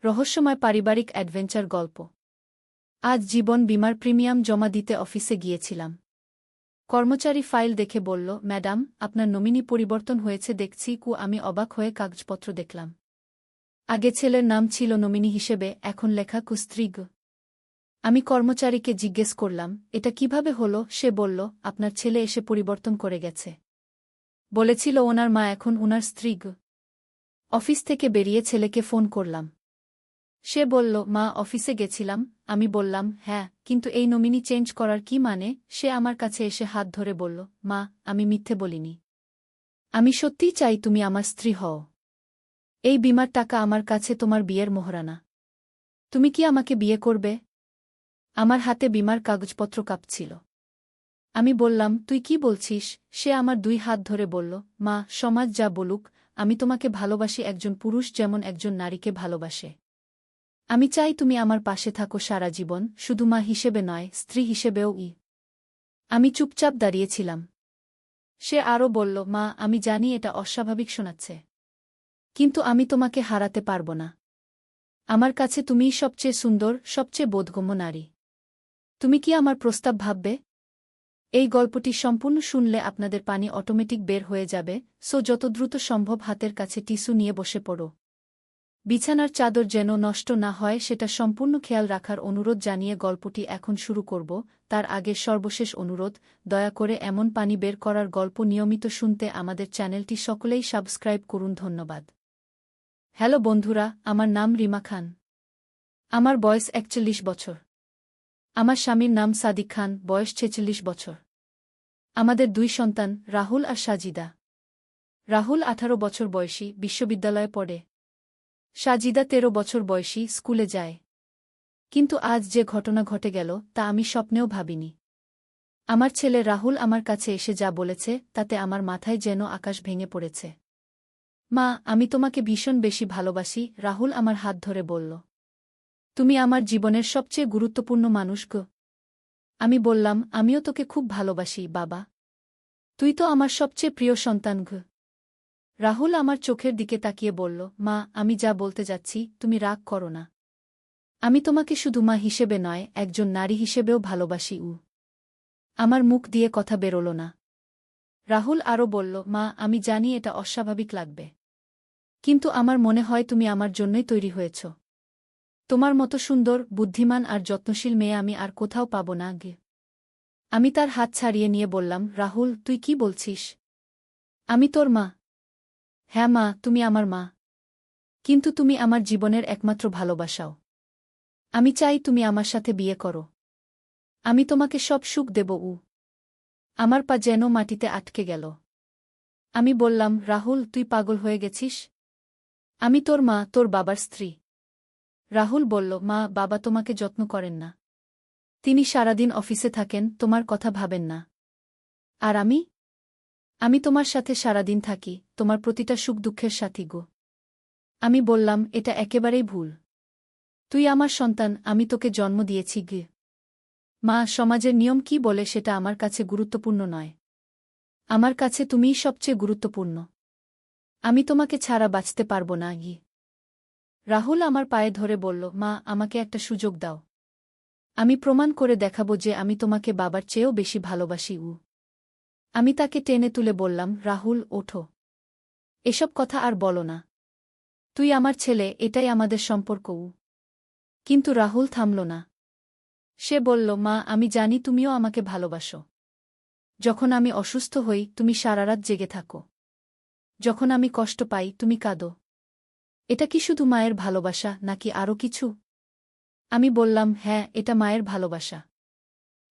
রহস্যময় পারিবারিক অ্যাডভেঞ্চার গল্প। আজ জীবন বীমার প্রিমিয়াম জমা দিতে অফিসে গিয়েছিলাম। কর্মচারী ফাইল দেখে বলল, ম্যাডাম, আপনার নমিনি পরিবর্তন হয়েছে দেখছি। আমি অবাক হয়ে কাগজপত্র দেখলাম। আগে ছেলের নাম ছিল নমিনি হিসেবে, এখন লেখা স্ত্রী। আমি কর্মচারীকে জিজ্ঞেস করলাম, এটা কিভাবে হলো? সে বলল, আপনার ছেলে এসে পরিবর্তন করে গেছে। বলেছিল ওনার মা এখন উনার স্ত্রী। অফিস থেকে বেরিয়ে ছেলেকে ফোন করলাম। সে বলল, মা, অফিসে গেছিলাম। আমি বললাম, হ্যাঁ, কিন্তু এই নমিনি চেঞ্জ করার কি মানে? সে আমার কাছে এসে হাত ধরে বলল, মা, আমি মিথ্যে বলিনি। আমি সত্যিই চাই তুমি আমার স্ত্রী হও। এই বীমার টাকা আমার কাছে তোমার বিয়ের মোহরানা। তুমি কি আমাকে বিয়ে করবে? আমার হাতে বীমার কাগজপত্র কাঁপছিল। আমি বললাম, তুই কি বলছিস? সে আমার 2 হাত ধরে বলল, মা, সমাজ যা বলুক, আমি তোমাকে ভালোবাসি, একজন পুরুষ যেমন একজন নারীকে ভালোবাসে। আমি চাই তুমি আমার পাশে থাকো সারা জীবন, শুধু মা হিসেবে নয়, স্ত্রী হিসেবেও। আমি চুপচাপ দাঁড়িয়েছিলাম। সে আরও বলল, মা, আমি জানি এটা অস্বাভাবিক শোনাচ্ছে, কিন্তু আমি তোমাকে হারাতে পারব না। আমার কাছে তুমিই সবচেয়ে সুন্দর, সবচেয়ে বোধগম্য নারী। তুমি কি আমার প্রস্তাব ভাববে? এই গল্পটি সম্পূর্ণ শুনলে আপনাদের পানি অটোমেটিক বের হয়ে যাবে, যত দ্রুত সম্ভব হাতের কাছে টিস্যু নিয়ে বসে পড়ো। বিছানার চাদর যেন নষ্ট না হয় সেটা সম্পূর্ণ খেয়াল রাখার অনুরোধ জানিয়ে গল্পটি এখন শুরু করব। তার আগে সর্বশেষ অনুরোধ, দয়া করে এমন পানি বের করার গল্প নিয়মিত শুনতে আমাদের চ্যানেলটি সকলেই সাবস্ক্রাইব করুন। ধন্যবাদ। হ্যালো বন্ধুরা, আমার নাম রিমা খান। আমার বয়স 41 বছর। আমার স্বামীর নাম সাদিক খান, বয়স 46 বছর। আমাদের 2 সন্তান, রাহুল আর সাজিদা। রাহুল 18 বছর বয়সী, বিশ্ববিদ্যালয়ে পড়ে। সাজিদা 13 বছর বয়সী, স্কুলে যায়। কিন্তু আজ যে ঘটনা ঘটে গেল তা আমি স্বপ্নেও ভাবিনি। আমার ছেলে রাহুল আমার কাছে এসে যা বলেছে তাতে আমার মাথায় যেন আকাশ ভেঙে পড়েছে। মা, আমি তোমাকে ভীষণ বেশি ভালোবাসি, রাহুল আমার হাত ধরে বলল। তুমি আমার জীবনের সবচেয়ে গুরুত্বপূর্ণ মানুষ গো। আমি বললাম, আমিও তোকে খুব ভালোবাসি বাবা। তুই তো আমার সবচেয়ে প্রিয় সন্তান গো। রাহুল আমার চোখের দিকে তাকিয়ে বলল, মা, আমি যা বলতে যাচ্ছি তুমি রাগ করো না। আমি তোমাকে শুধু মা হিসেবে নয়, একজন নারী হিসেবেও ভালোবাসি। আমার মুখ দিয়ে কথা বেরোল না। রাহুল আরও বলল, মা, আমি জানি এটা অস্বাভাবিক লাগবে, কিন্তু আমার মনে হয় তুমি আমার জন্যই তৈরি হয়েছ। তোমার মতো সুন্দর, বুদ্ধিমান আর যত্নশীল মেয়ে আমি আর কোথাও পাব না গে। আমি তার হাত ছাড়িয়ে নিয়ে বললাম, রাহুল, তুই কি বলছিস? আমি তোর মা। হ্যাঁ মা, তুমি আমার মা। কিন্তু তুমি আমার জীবনের একমাত্র ভালোবাসাও। আমি চাই তুমি আমার সাথে বিয়ে করো। আমি তোমাকে সব সুখ দেব। আমার পা যেন মাটিতে আটকে গেল। আমি বললাম, রাহুল, তুই পাগল হয়ে গেছিস? আমি তোর মা, তোর বাবার স্ত্রী। রাহুল বলল, মা, বাবা তোমাকে যত্ন করেন না। তিনি সারাদিন অফিসে থাকেন, তোমার কথা ভাবেন না। আর আমি তোমার সাথে সারাদিন থাকি, তোমার প্রতিটা সুখ দুঃখের সাথী গো। আমি বললাম, এটা একেবারেই ভুল। তুই আমার সন্তান, আমি তোকে জন্ম দিয়েছি গে। মা, সমাজের নিয়ম কি বলে সেটা আমার কাছে গুরুত্বপূর্ণ নয়। আমার কাছে তুমিই সবচেয়ে গুরুত্বপূর্ণ। আমি তোমাকে ছাড়া বাঁচতে পারব না গি। রাহুল আমার পায়ে ধরে বলল, মা, আমাকে একটা সুযোগ দাও। আমি প্রমাণ করে দেখাব যে আমি তোমাকে বাবার চেয়েও বেশি ভালোবাসি। আমি তাকে টেনে তুলে বললাম, রাহুল, ওঠো। এসব কথা আর বলো না। তুই আমার ছেলে, এটাই আমাদের সম্পর্ক। কিন্তু রাহুল থামল না। সে বলল, মা, আমি জানি তুমিও আমাকে ভালোবাসো। যখন আমি অসুস্থ হই তুমি সারারাত জেগে থাকো। যখন আমি কষ্ট পাই তুমি কাঁদো। এটা কি শুধু মায়ের ভালোবাসা নাকি আরও কিছু? আমি বললাম, হ্যাঁ, এটা মায়ের ভালোবাসা।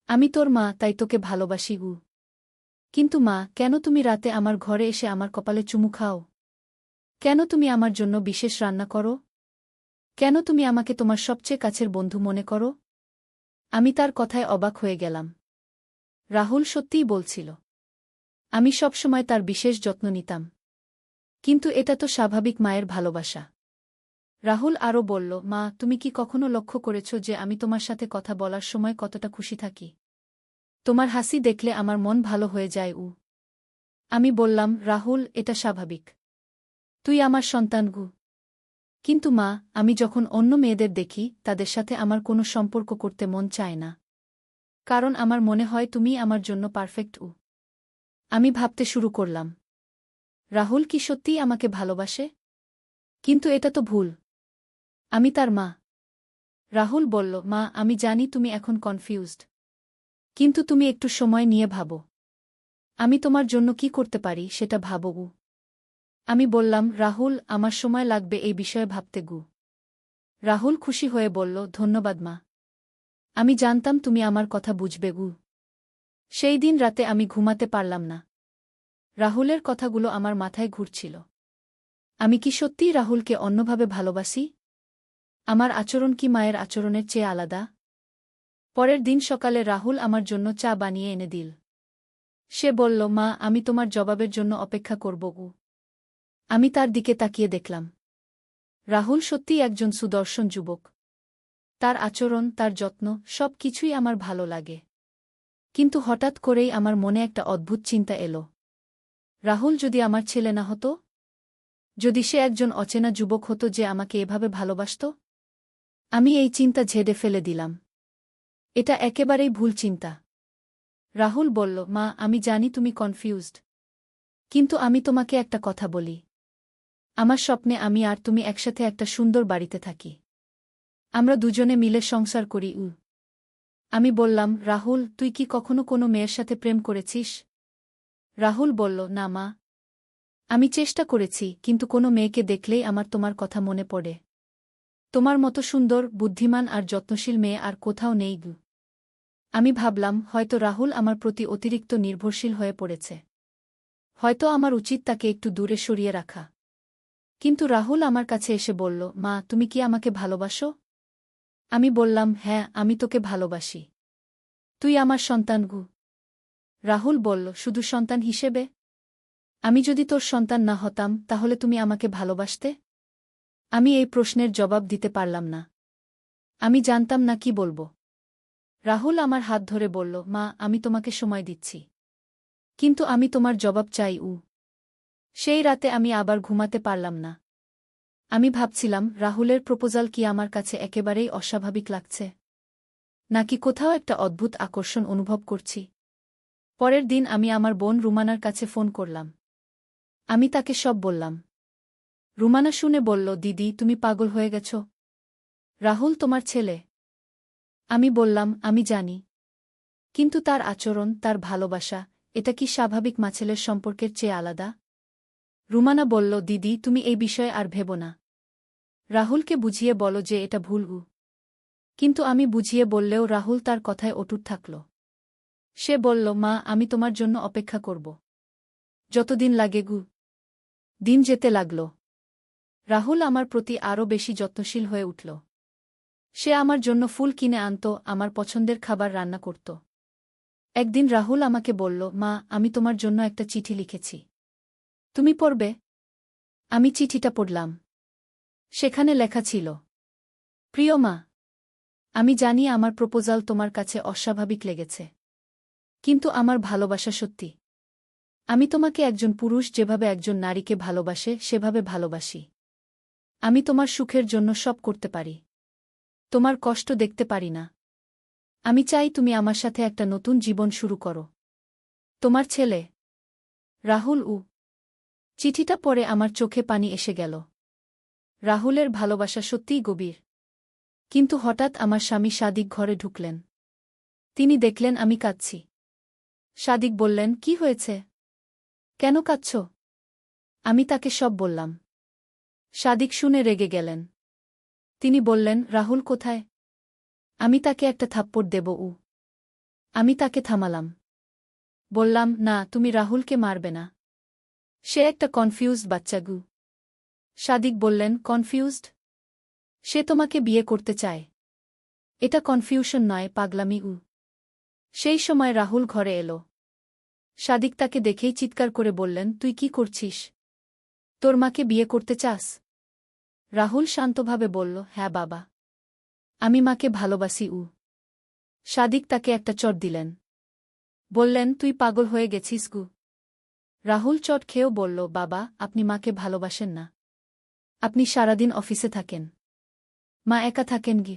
আমি তোর মা, তাই তোকে ভালোবাসি। কিন্তু মা, কেন তুমি রাতে আমার ঘরে এসে আমার কপালে চুমু খাও? কেন তুমি আমার জন্য বিশেষ রান্না করো? কেন তুমি আমাকে তোমার সবচেয়ে কাছের বন্ধু মনে করো? আমি তার কথায় অবাক হয়ে গেলাম। রাহুল সত্যিই বলছিল। আমি সবসময় তার বিশেষ যত্ন নিতাম। কিন্তু এটা তো স্বাভাবিক মায়ের ভালোবাসা। রাহুল আরও বলল, মা, তুমি কি কখনো লক্ষ্য করেছ যে আমি তোমার সাথে কথা বলার সময় কতটা খুশি থাকি? তোমার হাসি দেখলে আমার মন ভালো হয়ে যায়। আমি বললাম, রাহুল, এটা স্বাভাবিক। তুই আমার সন্তান গু। কিন্তু মা, আমি যখন অন্য মেয়েদের দেখি তাদের সাথে আমার কোনো সম্পর্ক করতে মন চায় না। কারণ আমার মনে হয় তুমি আমার জন্য পারফেক্ট। আমি ভাবতে শুরু করলাম, রাহুল কি সত্যিই আমাকে ভালোবাসে? কিন্তু এটা তো ভুল। আমি তার মা। রাহুল বলল, মা, আমি জানি তুমি এখন কনফিউজড। কিন্তু তুমি একটু সময় নিয়ে ভাবো। আমি তোমার জন্য কি করতে পারি সেটা ভাবো। আমি বললাম, রাহুল, আমার সময় লাগবে এই বিষয়ে ভাবতে। রাহুল খুশি হয়ে বলল, ধন্যবাদ মা। আমি জানতাম তুমি আমার কথা বুঝবে। সেই দিন রাতে আমি ঘুমাতে পারলাম না। রাহুলের কথাগুলো আমার মাথায় ঘুরছিল। আমি কি সত্যিই রাহুলকে অন্যভাবে ভালোবাসি? আমার আচরণ কি মায়ের আচরণের চেয়ে আলাদা? পরের দিন সকালে রাহুল আমার জন্য চা বানিয়ে এনে দিল। সে বলল, মা, আমি তোমার জবাবের জন্য অপেক্ষা করব। আমি তার দিকে তাকিয়ে দেখলাম। রাহুল সত্যিই একজন সুদর্শন যুবক। তার আচরণ, তার যত্ন, সব কিছুই আমার ভালো লাগে। কিন্তু হঠাৎ করেই আমার মনে একটা অদ্ভুত চিন্তা এলো। রাহুল যদি আমার ছেলে না হতো? যদি সে একজন অচেনা যুবক হতো যে আমাকে এভাবে ভালোবাসত? আমি এই চিন্তা ঝেড়ে ফেলে দিলাম। এটা একেবারেই ভুল চিন্তা। রাহুল বলল, মা, আমি জানি তুমি কনফিউজড। কিন্তু আমি তোমাকে একটা কথা বলি। আমার স্বপ্নে আমি আর তুমি একসাথে একটা সুন্দর বাড়িতে থাকি। আমরা দুজনে মিলে সংসার করি। আমি বললাম, রাহুল, তুই কি কখনো কোনো মেয়ের সাথে প্রেম করেছিস? রাহুল বলল, না মা। আমি চেষ্টা করেছি, কিন্তু কোনো মেয়েকে দেখলেই আমার তোমার কথা মনে পড়ে। তোমার মতো সুন্দর, বুদ্ধিমান আর যত্নশীল মেয়ে আর কোথাও নেই। আমি ভাবলাম, হয়তো রাহুল আমার প্রতি অতিরিক্ত নির্ভরশীল হয়ে পড়েছে। হয়তো আমার উচিত তাকে একটু দূরে সরিয়ে রাখা। কিন্তু রাহুল আমার কাছে এসে বলল, মা, তুমি কি আমাকে ভালোবাসো? আমি বললাম, হ্যাঁ, আমি তোকে ভালোবাসি। তুই আমার সন্তান। রাহুল বলল, শুধু সন্তান হিসেবে? আমি যদি তোর সন্তান না হতাম তাহলে তুমি আমাকে ভালোবাসতে? আমি এই প্রশ্নের জবাব দিতে পারলাম না। আমি জানতাম না কি বলবো। রাহুল আমার হাত ধরে বলল, মা, আমি তোমাকে সময় দিচ্ছি। কিন্তু আমি তোমার জবাব চাই। সেই রাতে আমি আবার ঘুমাতে পারলাম না। আমি ভাবছিলাম, রাহুলের প্রপোজাল কি আমার কাছে একেবারেই অস্বাভাবিক লাগছে, নাকি কোথাও একটা অদ্ভুত আকর্ষণ অনুভব করছি। পরের দিন আমি আমার বোন রুমানার কাছে ফোন করলাম। আমি তাকে সব বললাম। রুমানা শুনে বলল, দিদি, তুমি পাগল হয়ে গেছ। রাহুল তোমার ছেলে। আমি বললাম, আমি জানি। কিন্তু তার আচরণ, তার ভালোবাসা, এটা কি স্বাভাবিক ছেলের সম্পর্কের চেয়ে আলাদা? রুমানা বলল, দিদি, তুমি এই বিষয়ে আর ভেবো না। রাহুলকে বুঝিয়ে বলো যে এটা ভুল। কিন্তু আমি বুঝিয়ে বললেও রাহুল তার কথায় অটুট থাকল। সে বলল, মা, আমি তোমার জন্য অপেক্ষা করব। যতদিন লাগে। দিন যেতে লাগল। রাহুল আমার প্রতি আরও বেশি যত্নশীল হয়ে উঠল। সে আমার জন্য ফুল কিনে আনত, আমার পছন্দের খাবার রান্না করত। একদিন রাহুল আমাকে বলল, মা, আমি তোমার জন্য একটা চিঠি লিখেছি। তুমি পড়বে? আমি চিঠিটা পড়লাম। সেখানে লেখা ছিল, প্রিয় মা, আমি জানি আমার প্রপোজাল তোমার কাছে অস্বাভাবিক লেগেছে। কিন্তু আমার ভালোবাসা সত্যি। আমি তোমাকে একজন পুরুষ যেভাবে একজন নারীকে ভালোবাসে সেভাবে ভালোবাসি। আমি তোমার সুখের জন্য সব করতে পারি। তোমার কষ্ট দেখতে পারি না। আমি চাই তুমি আমার সাথে একটা নতুন জীবন শুরু করো। তোমার ছেলে, রাহুল। চিঠিটা পড়ে আমার চোখে পানি এসে গেল। রাহুলের ভালোবাসা সত্যিই গভীর। কিন্তু হঠাৎ আমার স্বামী সাদিক ঘরে ঢুকলেন। তিনি দেখলেন আমি কাঁদছি। সাদিক বললেন, কি হয়েছে? কেন কাঁদছ? আমি তাকে সব বললাম। সাদিক শুনে রেগে গেলেন। তিনি বললেন, রাহুল কোথায়? আমি তাকে একটা থাপ্পড় দেব। আমি তাকে থামালাম। বললাম, না, তুমি রাহুলকে মারবে না। সে একটা কনফিউজড বাচ্চা। সাদিক বললেন, কনফিউজড? সে তোমাকে বিয়ে করতে চায়। এটা কনফিউশন নয়, পাগলামি। সেই সময় রাহুল ঘরে এলো। সাদিক তাকে দেখেই চিৎকার করে বললেন, তুই কি করছিস? তোর মাকে বিয়ে করতে চাস? রাহুল শান্তভাবে বলল, হ্যাঁ বাবা। আমি মাকে ভালোবাসি। সাদিক তাকে একটা চট দিলেন। বললেন, তুই পাগল হয়ে গেছিস। রাহুল চট খেয়েও বলল, বাবা, আপনি মাকে ভালোবাসেন না। আপনি সারাদিন অফিসে থাকেন। মা একা থাকেন গি?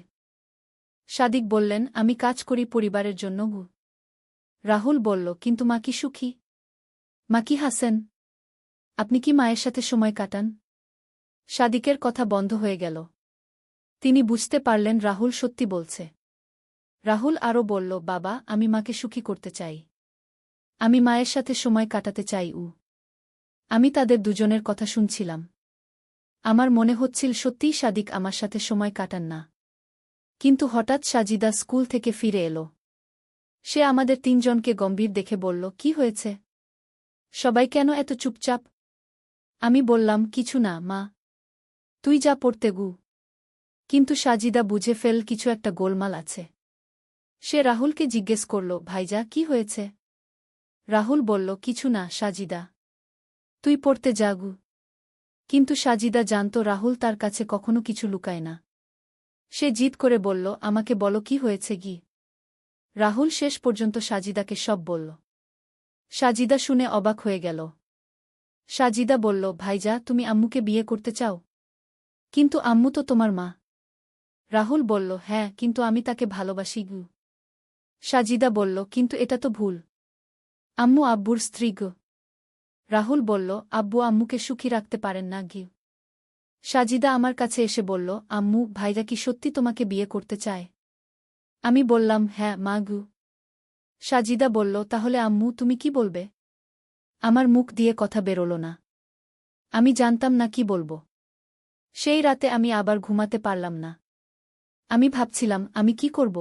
সাদিক বললেন, আমি কাজ করি পরিবারের জন্য গু। রাহুল বলল, কিন্তু মা কি সুখী? মা কি হাসেন? আপনি কি মায়ের সাথে সময় কাটান? সাদিকের কথা বন্ধ হয়ে গেল। তিনি বুঝতে পারলেন রাহুল সত্যি বলছে। রাহুল আরও বলল, বাবা, আমি মাকে সুখী করতে চাই। আমি মায়ের সাথে সময় কাটাতে চাই। আমি তাদের দুজনের কথা শুনছিলাম। আমার মনে হচ্ছিল সত্যিই সাদিক আমার সাথে সময় কাটান না। কিন্তু হঠাৎ সাজিদা স্কুল থেকে ফিরে এলো। সে আমাদের তিনজনকে গম্ভীর দেখে বলল, কি হয়েছে? সবাই কেন এত চুপচাপ? আমি বললাম, কিছু না মা, তুই যা পড়তে গু। কিন্তু সাজিদা বুঝে ফেল কিছু একটা গোলমাল আছে। সে রাহুলকে জিজ্ঞেস করল, ভাইজা, কি হয়েছে? রাহুল বলল, কিছু না সাজিদা, তুই পড়তে যা গু। কিন্তু সাজিদা জানত রাহুল তার কাছে কখনো কিছু লুকায় না। সে জিদ করে বলল, আমাকে বলো কি হয়েছে গি। রাহুল শেষ পর্যন্ত সাজিদাকে সব বলল। সাজিদা শুনে অবাক হয়ে গেল। সাজিদা বলল, ভাইজা, তুমি আম্মুকে বিয়ে করতে চাও? কিন্তু আম্মু তো তোমার মা। রাহুল বলল, হ্যাঁ, কিন্তু আমি তাকে ভালোবাসি গু। সাজিদা বলল, কিন্তু এটা তো ভুল। আম্মু আব্বুর স্ত্রী গো। রাহুল বলল, আব্বু আম্মুকে সুখী রাখতে পারেন না গি। সাজিদা আমার কাছে এসে বলল, আম্মু, ভাইজা কি সত্যি তোমাকে বিয়ে করতে চায়? আমি বললাম, হ্যাঁ মা গু। সাজিদা বলল, তাহলে আম্মু তুমি কি বলবে? আমার মুখ দিয়ে কথা বেরোল না। আমি জানতাম না কি বলবো। সেই রাতে আমি আবার ঘুমাতে পারলাম না। আমি ভাবছিলাম, আমি কি করব?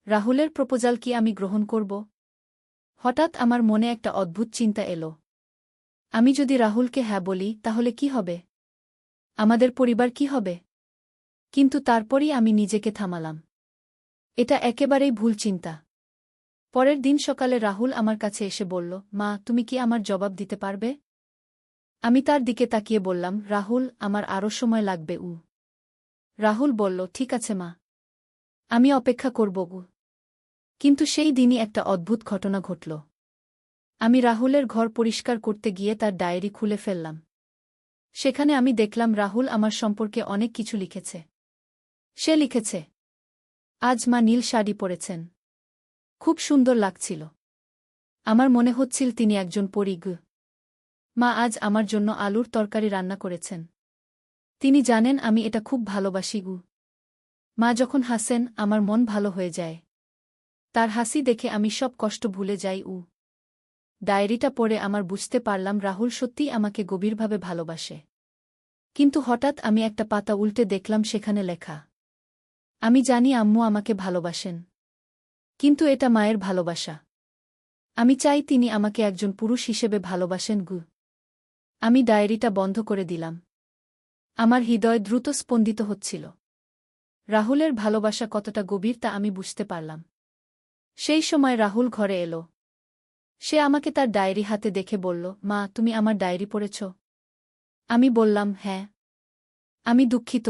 রাহুলের প্রপোজাল কি আমি গ্রহণ করব? হঠাৎ আমার মনে একটা অদ্ভুত চিন্তা এলো। আমি যদি রাহুলকে হ্যাঁ বলি, তাহলে কি হবে? আমাদের পরিবার কি হবে? কিন্তু তারপরই আমি নিজেকে থামালাম। এটা একেবারেই ভুল চিন্তা। পরের দিন সকালে রাহুল আমার কাছে এসে বলল, মা, তুমি কি আমার জবাব দিতে পারবে? আমি তার দিকে তাকিয়ে বললাম, রাহুল, আমার আরও সময় লাগবে। রাহুল বলল, ঠিক আছে মা, আমি অপেক্ষা করব গু। কিন্তু সেই দিনই একটা অদ্ভুত ঘটনা ঘটল। আমি রাহুলের ঘর পরিষ্কার করতে গিয়ে তার ডায়েরি খুলে ফেললাম। সেখানে আমি দেখলাম রাহুল আমার সম্পর্কে অনেক কিছু লিখেছে। সে লিখেছে, আজ মা নীল শাড়ি পরেছেন। খুব সুন্দর লাগছিল। আমার মনে হচ্ছিল তিনি একজন পরী গু। মা আজ আমার জন্য আলুর তরকারি রান্না করেছেন। তিনি জানেন আমি এটা খুব ভালোবাসি গু। মা যখন হাসেন, আমার মন ভালো হয়ে যায়। তার হাসি দেখে আমি সব কষ্ট ভুলে যাই। ডায়েরিটা পড়ে আমার বুঝতে পারলাম রাহুল সত্যিই আমাকে গভীরভাবে ভালোবাসে। কিন্তু হঠাৎ আমি একটা পাতা উল্টে দেখলাম সেখানে লেখা, আমি জানি আম্মু আমাকে ভালোবাসেন। কিন্তু এটা মায়ের ভালোবাসা। আমি চাই তিনি আমাকে একজন পুরুষ হিসেবে ভালোবাসেন গু। আমি ডায়েরিটা বন্ধ করে দিলাম। আমার হৃদয় দ্রুত স্পন্দিত হচ্ছিল। রাহুলের ভালোবাসা কতটা গভীর তা আমি বুঝতে পারলাম। সেই সময় রাহুল ঘরে এলো। সে আমাকে তার ডায়েরি হাতে দেখে বলল, মা, তুমি আমার ডায়েরি পড়েছ? আমি বললাম, হ্যাঁ। আমি দুঃখিত।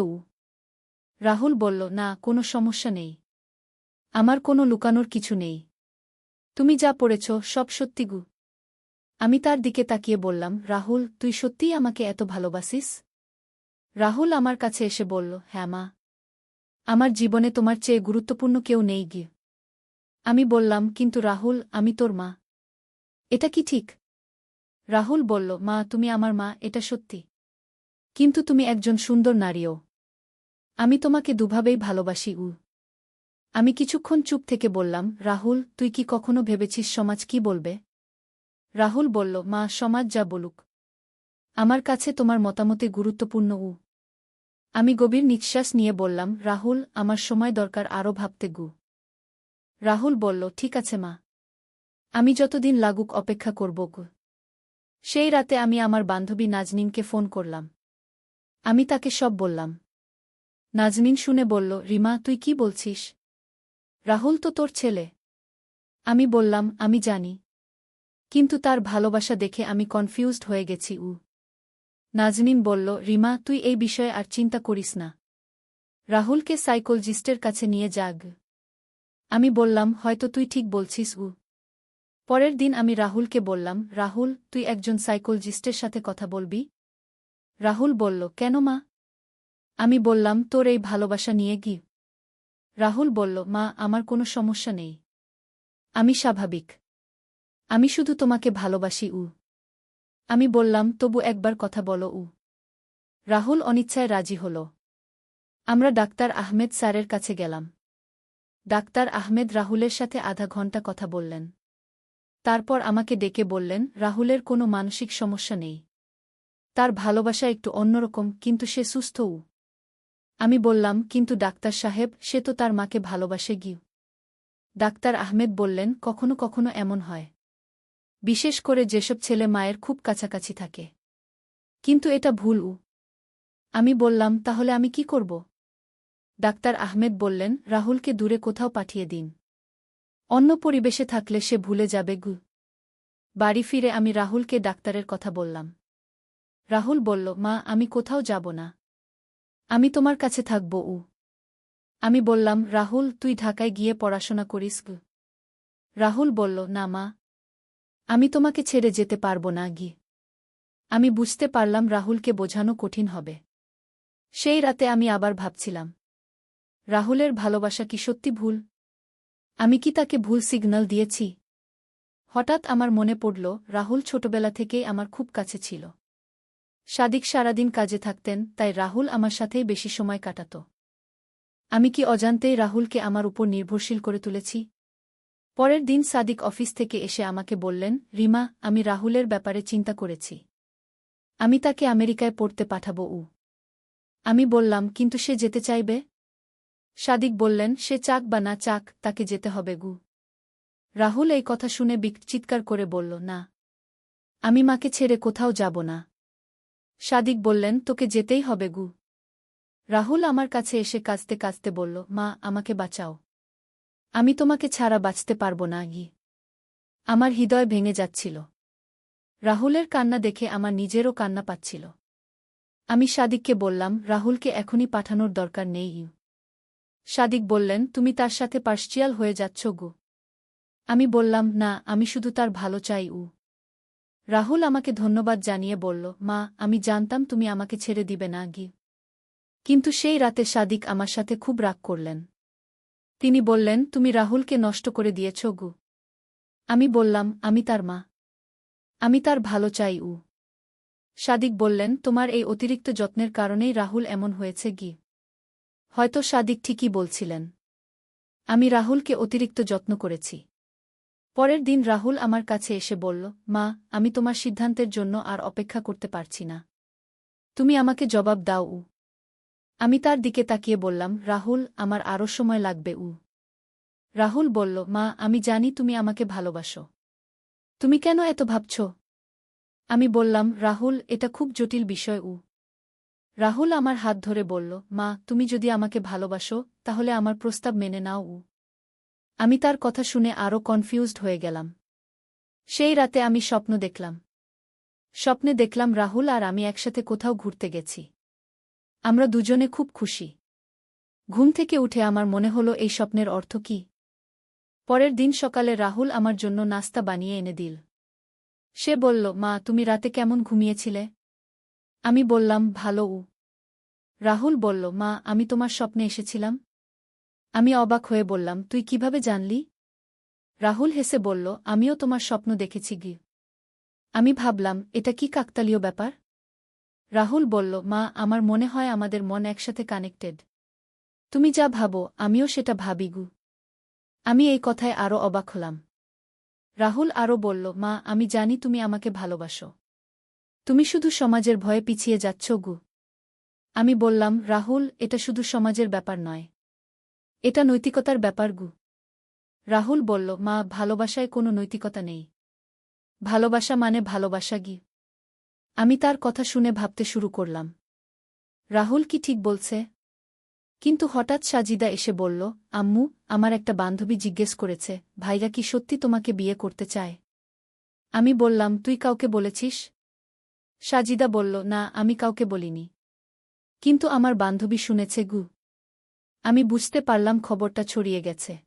রাহুল বলল, না, কোনো সমস্যা নেই। আমার কোনো লুকানোর কিছু নেই। তুমি যা পড়েছ সব সত্যি গু। আমি তার দিকে তাকিয়ে বললাম, রাহুল, তুই সত্যিই আমাকে এত ভালোবাসিস? রাহুল আমার কাছে এসে বলল, হ্যাঁ মা। আমার জীবনে তোমার চেয়ে গুরুত্বপূর্ণ কেউ নেই গি। আমি বললাম, কিন্তু রাহুল, আমি তোর মা। এটা কি ঠিক? রাহুল বলল, মা, তুমি আমার মা, এটা সত্যি। কিন্তু তুমি একজন সুন্দর নারীও। আমি তোমাকে দুভাবেই ভালোবাসি। আমি কিছুক্ষণ চুপ থেকে বললাম, রাহুল, তুই কি কখনো ভেবেছিস সমাজ কি বলবে? রাহুল বলল, মা, সমাজ যা বলুক, আমার কাছে তোমার মতামতে গুরুত্বপূর্ণ। আমি গভীর নিঃশ্বাস নিয়ে বললাম, রাহুল, আমার সময় দরকার আরও ভাবতে গু। রাহুল বলল, ঠিক আছে মা, আমি যতদিন লাগুক অপেক্ষা করব গু। সেই রাতে আমি আমার বান্ধবী নাজনীনকে ফোন করলাম। আমি তাকে সব বললাম। নাজনীন শুনে বলল, রিমা, তুই কি বলছিস? রাহুল তো তোর ছেলে। আমি বললাম, আমি জানি। কিন্তু তার ভালোবাসা দেখে আমি কনফিউজড হয়ে গেছি। নাজনীন বলল, রিমা, তুই এই বিষয়ে আর চিন্তা করিস না। রাহুলকে সাইকোলজিস্টের কাছে নিয়ে যাগ। আমি বললাম, হয়তো তুই ঠিক বলছিস। পরের দিন আমি রাহুলকে বললাম, রাহুল, তুই একজন সাইকোলজিস্টের সাথে কথা বলবি। রাহুল বলল, কেন মা? আমি বললাম, তোর এই ভালোবাসা নিয়ে কি? রাহুল বলল, মা, আমার কোনো সমস্যা নেই। আমি স্বাভাবিক। আমি শুধু তোমাকে ভালোবাসি। আমি বললাম, তবু একবার কথা বলো। রাহুল অনিচ্ছায় রাজি হল। আমরা ডাক্তার আহমেদ স্যারের কাছে গেলাম। ডাক্তার আহমেদ রাহুলের সাথে আধা ঘন্টা কথা বললেন। তারপর আমাকে ডেকে বললেন, রাহুলের কোনো মানসিক সমস্যা নেই। তার ভালোবাসা একটু অন্যরকম, কিন্তু সে সুস্থ। আমি বললাম, কিন্তু ডাক্তার সাহেব, সে তো তার মাকে ভালোবাসে। ডাক্তার আহমেদ বললেন, কখনো কখনো এমন হয়, বিশেষ করে যেসব ছেলে মায়ের খুব কাছাকাছি থাকে। কিন্তু এটা ভুল। আমি বললাম, তাহলে আমি কি করব? ডাক্তার আহমেদ বললেন, রাহুলকে দূরে কোথাও পাঠিয়ে দিন। অন্য পরিবেশে থাকলে সে ভুলে যাবে। বাড়ি ফিরে আমি রাহুলকে ডাক্তারের কথা বললাম। রাহুল বলল, মা, আমি কোথাও যাব না। আমি তোমার কাছে থাকব। আমি বললাম, রাহুল, তুই ঢাকায় গিয়ে পড়াশোনা করিস। রাহুল বলল, না মা, আমি তোমাকে ছেড়ে যেতে পারব না। আমি বুঝতে পারলাম রাহুলকে বোঝানো কঠিন হবে। সেই রাতে আমি আবার ভাবছিলাম, রাহুলের ভালোবাসা কি সত্যি ভুল? আমি কি তাকে ভুল সিগন্যাল দিয়েছি? হঠাৎ আমার মনে পড়ল, রাহুল ছোটবেলা থেকেই আমার খুব কাছে ছিল। সাদিক সারাদিন কাজে থাকতেন, তাই রাহুল আমার সাথেই বেশি সময় কাটাত। আমি কি অজান্তেই রাহুলকে আমার উপর নির্ভরশীল করে তুলেছি? পরের দিন সাদিক অফিস থেকে এসে আমাকে বললেন, রিমা, আমি রাহুলের ব্যাপারে চিন্তা করেছি। আমি তাকে আমেরিকায় পড়তে পাঠাবো। আমি বললাম, কিন্তু সে যেতে চাইবে? সাদিক বললেন, সে চাক বা না চাক, তাকে যেতে হবে। রাহুল এই কথা শুনে চিৎকার করে বলল, না, আমি মাকে ছেড়ে কোথাও যাব না। সাদিক বললেন, তোকে যেতেই হবে। রাহুল আমার কাছে এসে কাঁদতে কাঁদতে বলল, মা, আমাকে বাঁচাও। আমি তোমাকে ছাড়া বাঁচতে পারব না। আমার হৃদয় ভেঙে যাচ্ছিল। রাহুলের কান্না দেখে আমার নিজেরও কান্না পাচ্ছিল। আমি সাদিককে বললাম, রাহুলকে এখনই পাঠানোর দরকার নেই। সাদিক বললেন, তুমি তার সাথে পার্সিয়াল হয়ে যাচ্ছ। আমি বললাম, না, আমি শুধু তার ভালো চাই। রাহুল আমাকে ধন্যবাদ জানিয়ে বলল, মা, আমি জানতাম তুমি আমাকে ছেড়ে দিবে না। কিন্তু সেই রাতে সাদিক আমার সাথে খুব রাগ করলেন। তিনি বললেন, তুমি রাহুলকে নষ্ট করে দিয়েছ। আমি বললাম, আমি তার মা। আমি তার ভালো চাই। সাদিক বললেন, তোমার এই অতিরিক্ত যত্নের কারণেই রাহুল এমন হয়েছে। হয়তো সাদিক ঠিকই বলছিলেন। আমি রাহুলকে অতিরিক্ত যত্ন করেছি। পরের দিন রাহুল আমার কাছে এসে বলল, মা, আমি তোমার সিদ্ধান্তের জন্য আর অপেক্ষা করতে পারছি না। তুমি আমাকে জবাব দাও। আমি তার দিকে তাকিয়ে বললাম, রাহুল, আমার আরও সময় লাগবে। রাহুল বলল, মা, আমি জানি তুমি আমাকে ভালোবাসো। তুমি কেন এত ভাবছ? আমি বললাম, রাহুল, এটা খুব জটিল বিষয়। রাহুল আমার হাত ধরে বলল, মা, তুমি যদি আমাকে ভালোবাসো, তাহলে আমার প্রস্তাব মেনে নাও। আমি তার কথা শুনে আরও কনফিউজড হয়ে গেলাম। সেই রাতে আমি স্বপ্ন দেখলাম। স্বপ্নে দেখলাম রাহুল আর আমি একসাথে কোথাও ঘুরতে গেছি। আমরা দুজনে খুব খুশি। ঘুম থেকে উঠে আমার মনে হলো, এই স্বপ্নের অর্থ কী? পরের দিন সকালে রাহুল আমার জন্য নাস্তা বানিয়ে এনে দিল। সে বলল, মা, তুমি রাতে কেমন ঘুমিয়েছিলে? আমি বললাম, ভালো। রাহুল বলল, মা, আমি তোমার স্বপ্নে এসেছিলাম। আমি অবাক হয়ে বললাম, তুই কিভাবে জানলি? রাহুল হেসে বলল, আমিও তোমার স্বপ্ন দেখেছি। আমি ভাবলাম, এটা কি কাকতালীয় ব্যাপার? রাহুল বলল, মা, আমার মনে হয় আমাদের মন একসাথে কানেক্টেড। তুমি যা ভাবো, আমিও সেটা ভাবি। আমি এই কথায় আরও অবাক হলাম। রাহুল আরও বলল, মা, আমি জানি তুমি আমাকে ভালোবাসো। তুমি শুধু সমাজের ভয়ে পিছিয়ে যাচ্ছ। আমি বললাম, রাহুল, এটা শুধু সমাজের ব্যাপার নয়। এটা নৈতিকতার ব্যাপার। রাহুল বলল, মা, ভালোবাসায় কোনো নৈতিকতা নেই। ভালোবাসা মানে ভালোবাসা। আমি তার কথা শুনে ভাবতে শুরু করলাম, রাহুল কি ঠিক বলছে? কিন্তু হঠাৎ সাজিদা এসে বলল, আম্মু, আমার একটা বান্ধবী জিজ্ঞেস করেছে, ভাইরা কি সত্যি তোমাকে বিয়ে করতে চায়? আমি বললাম, তুই কাউকে বলেছিস? সাজিদা বলল, না, আমি কাউকে বলিনি। কিন্তু আমার বান্ধবী শুনেছে। আমি বুঝতে পারলাম খবরটা ছড়িয়ে গেছে।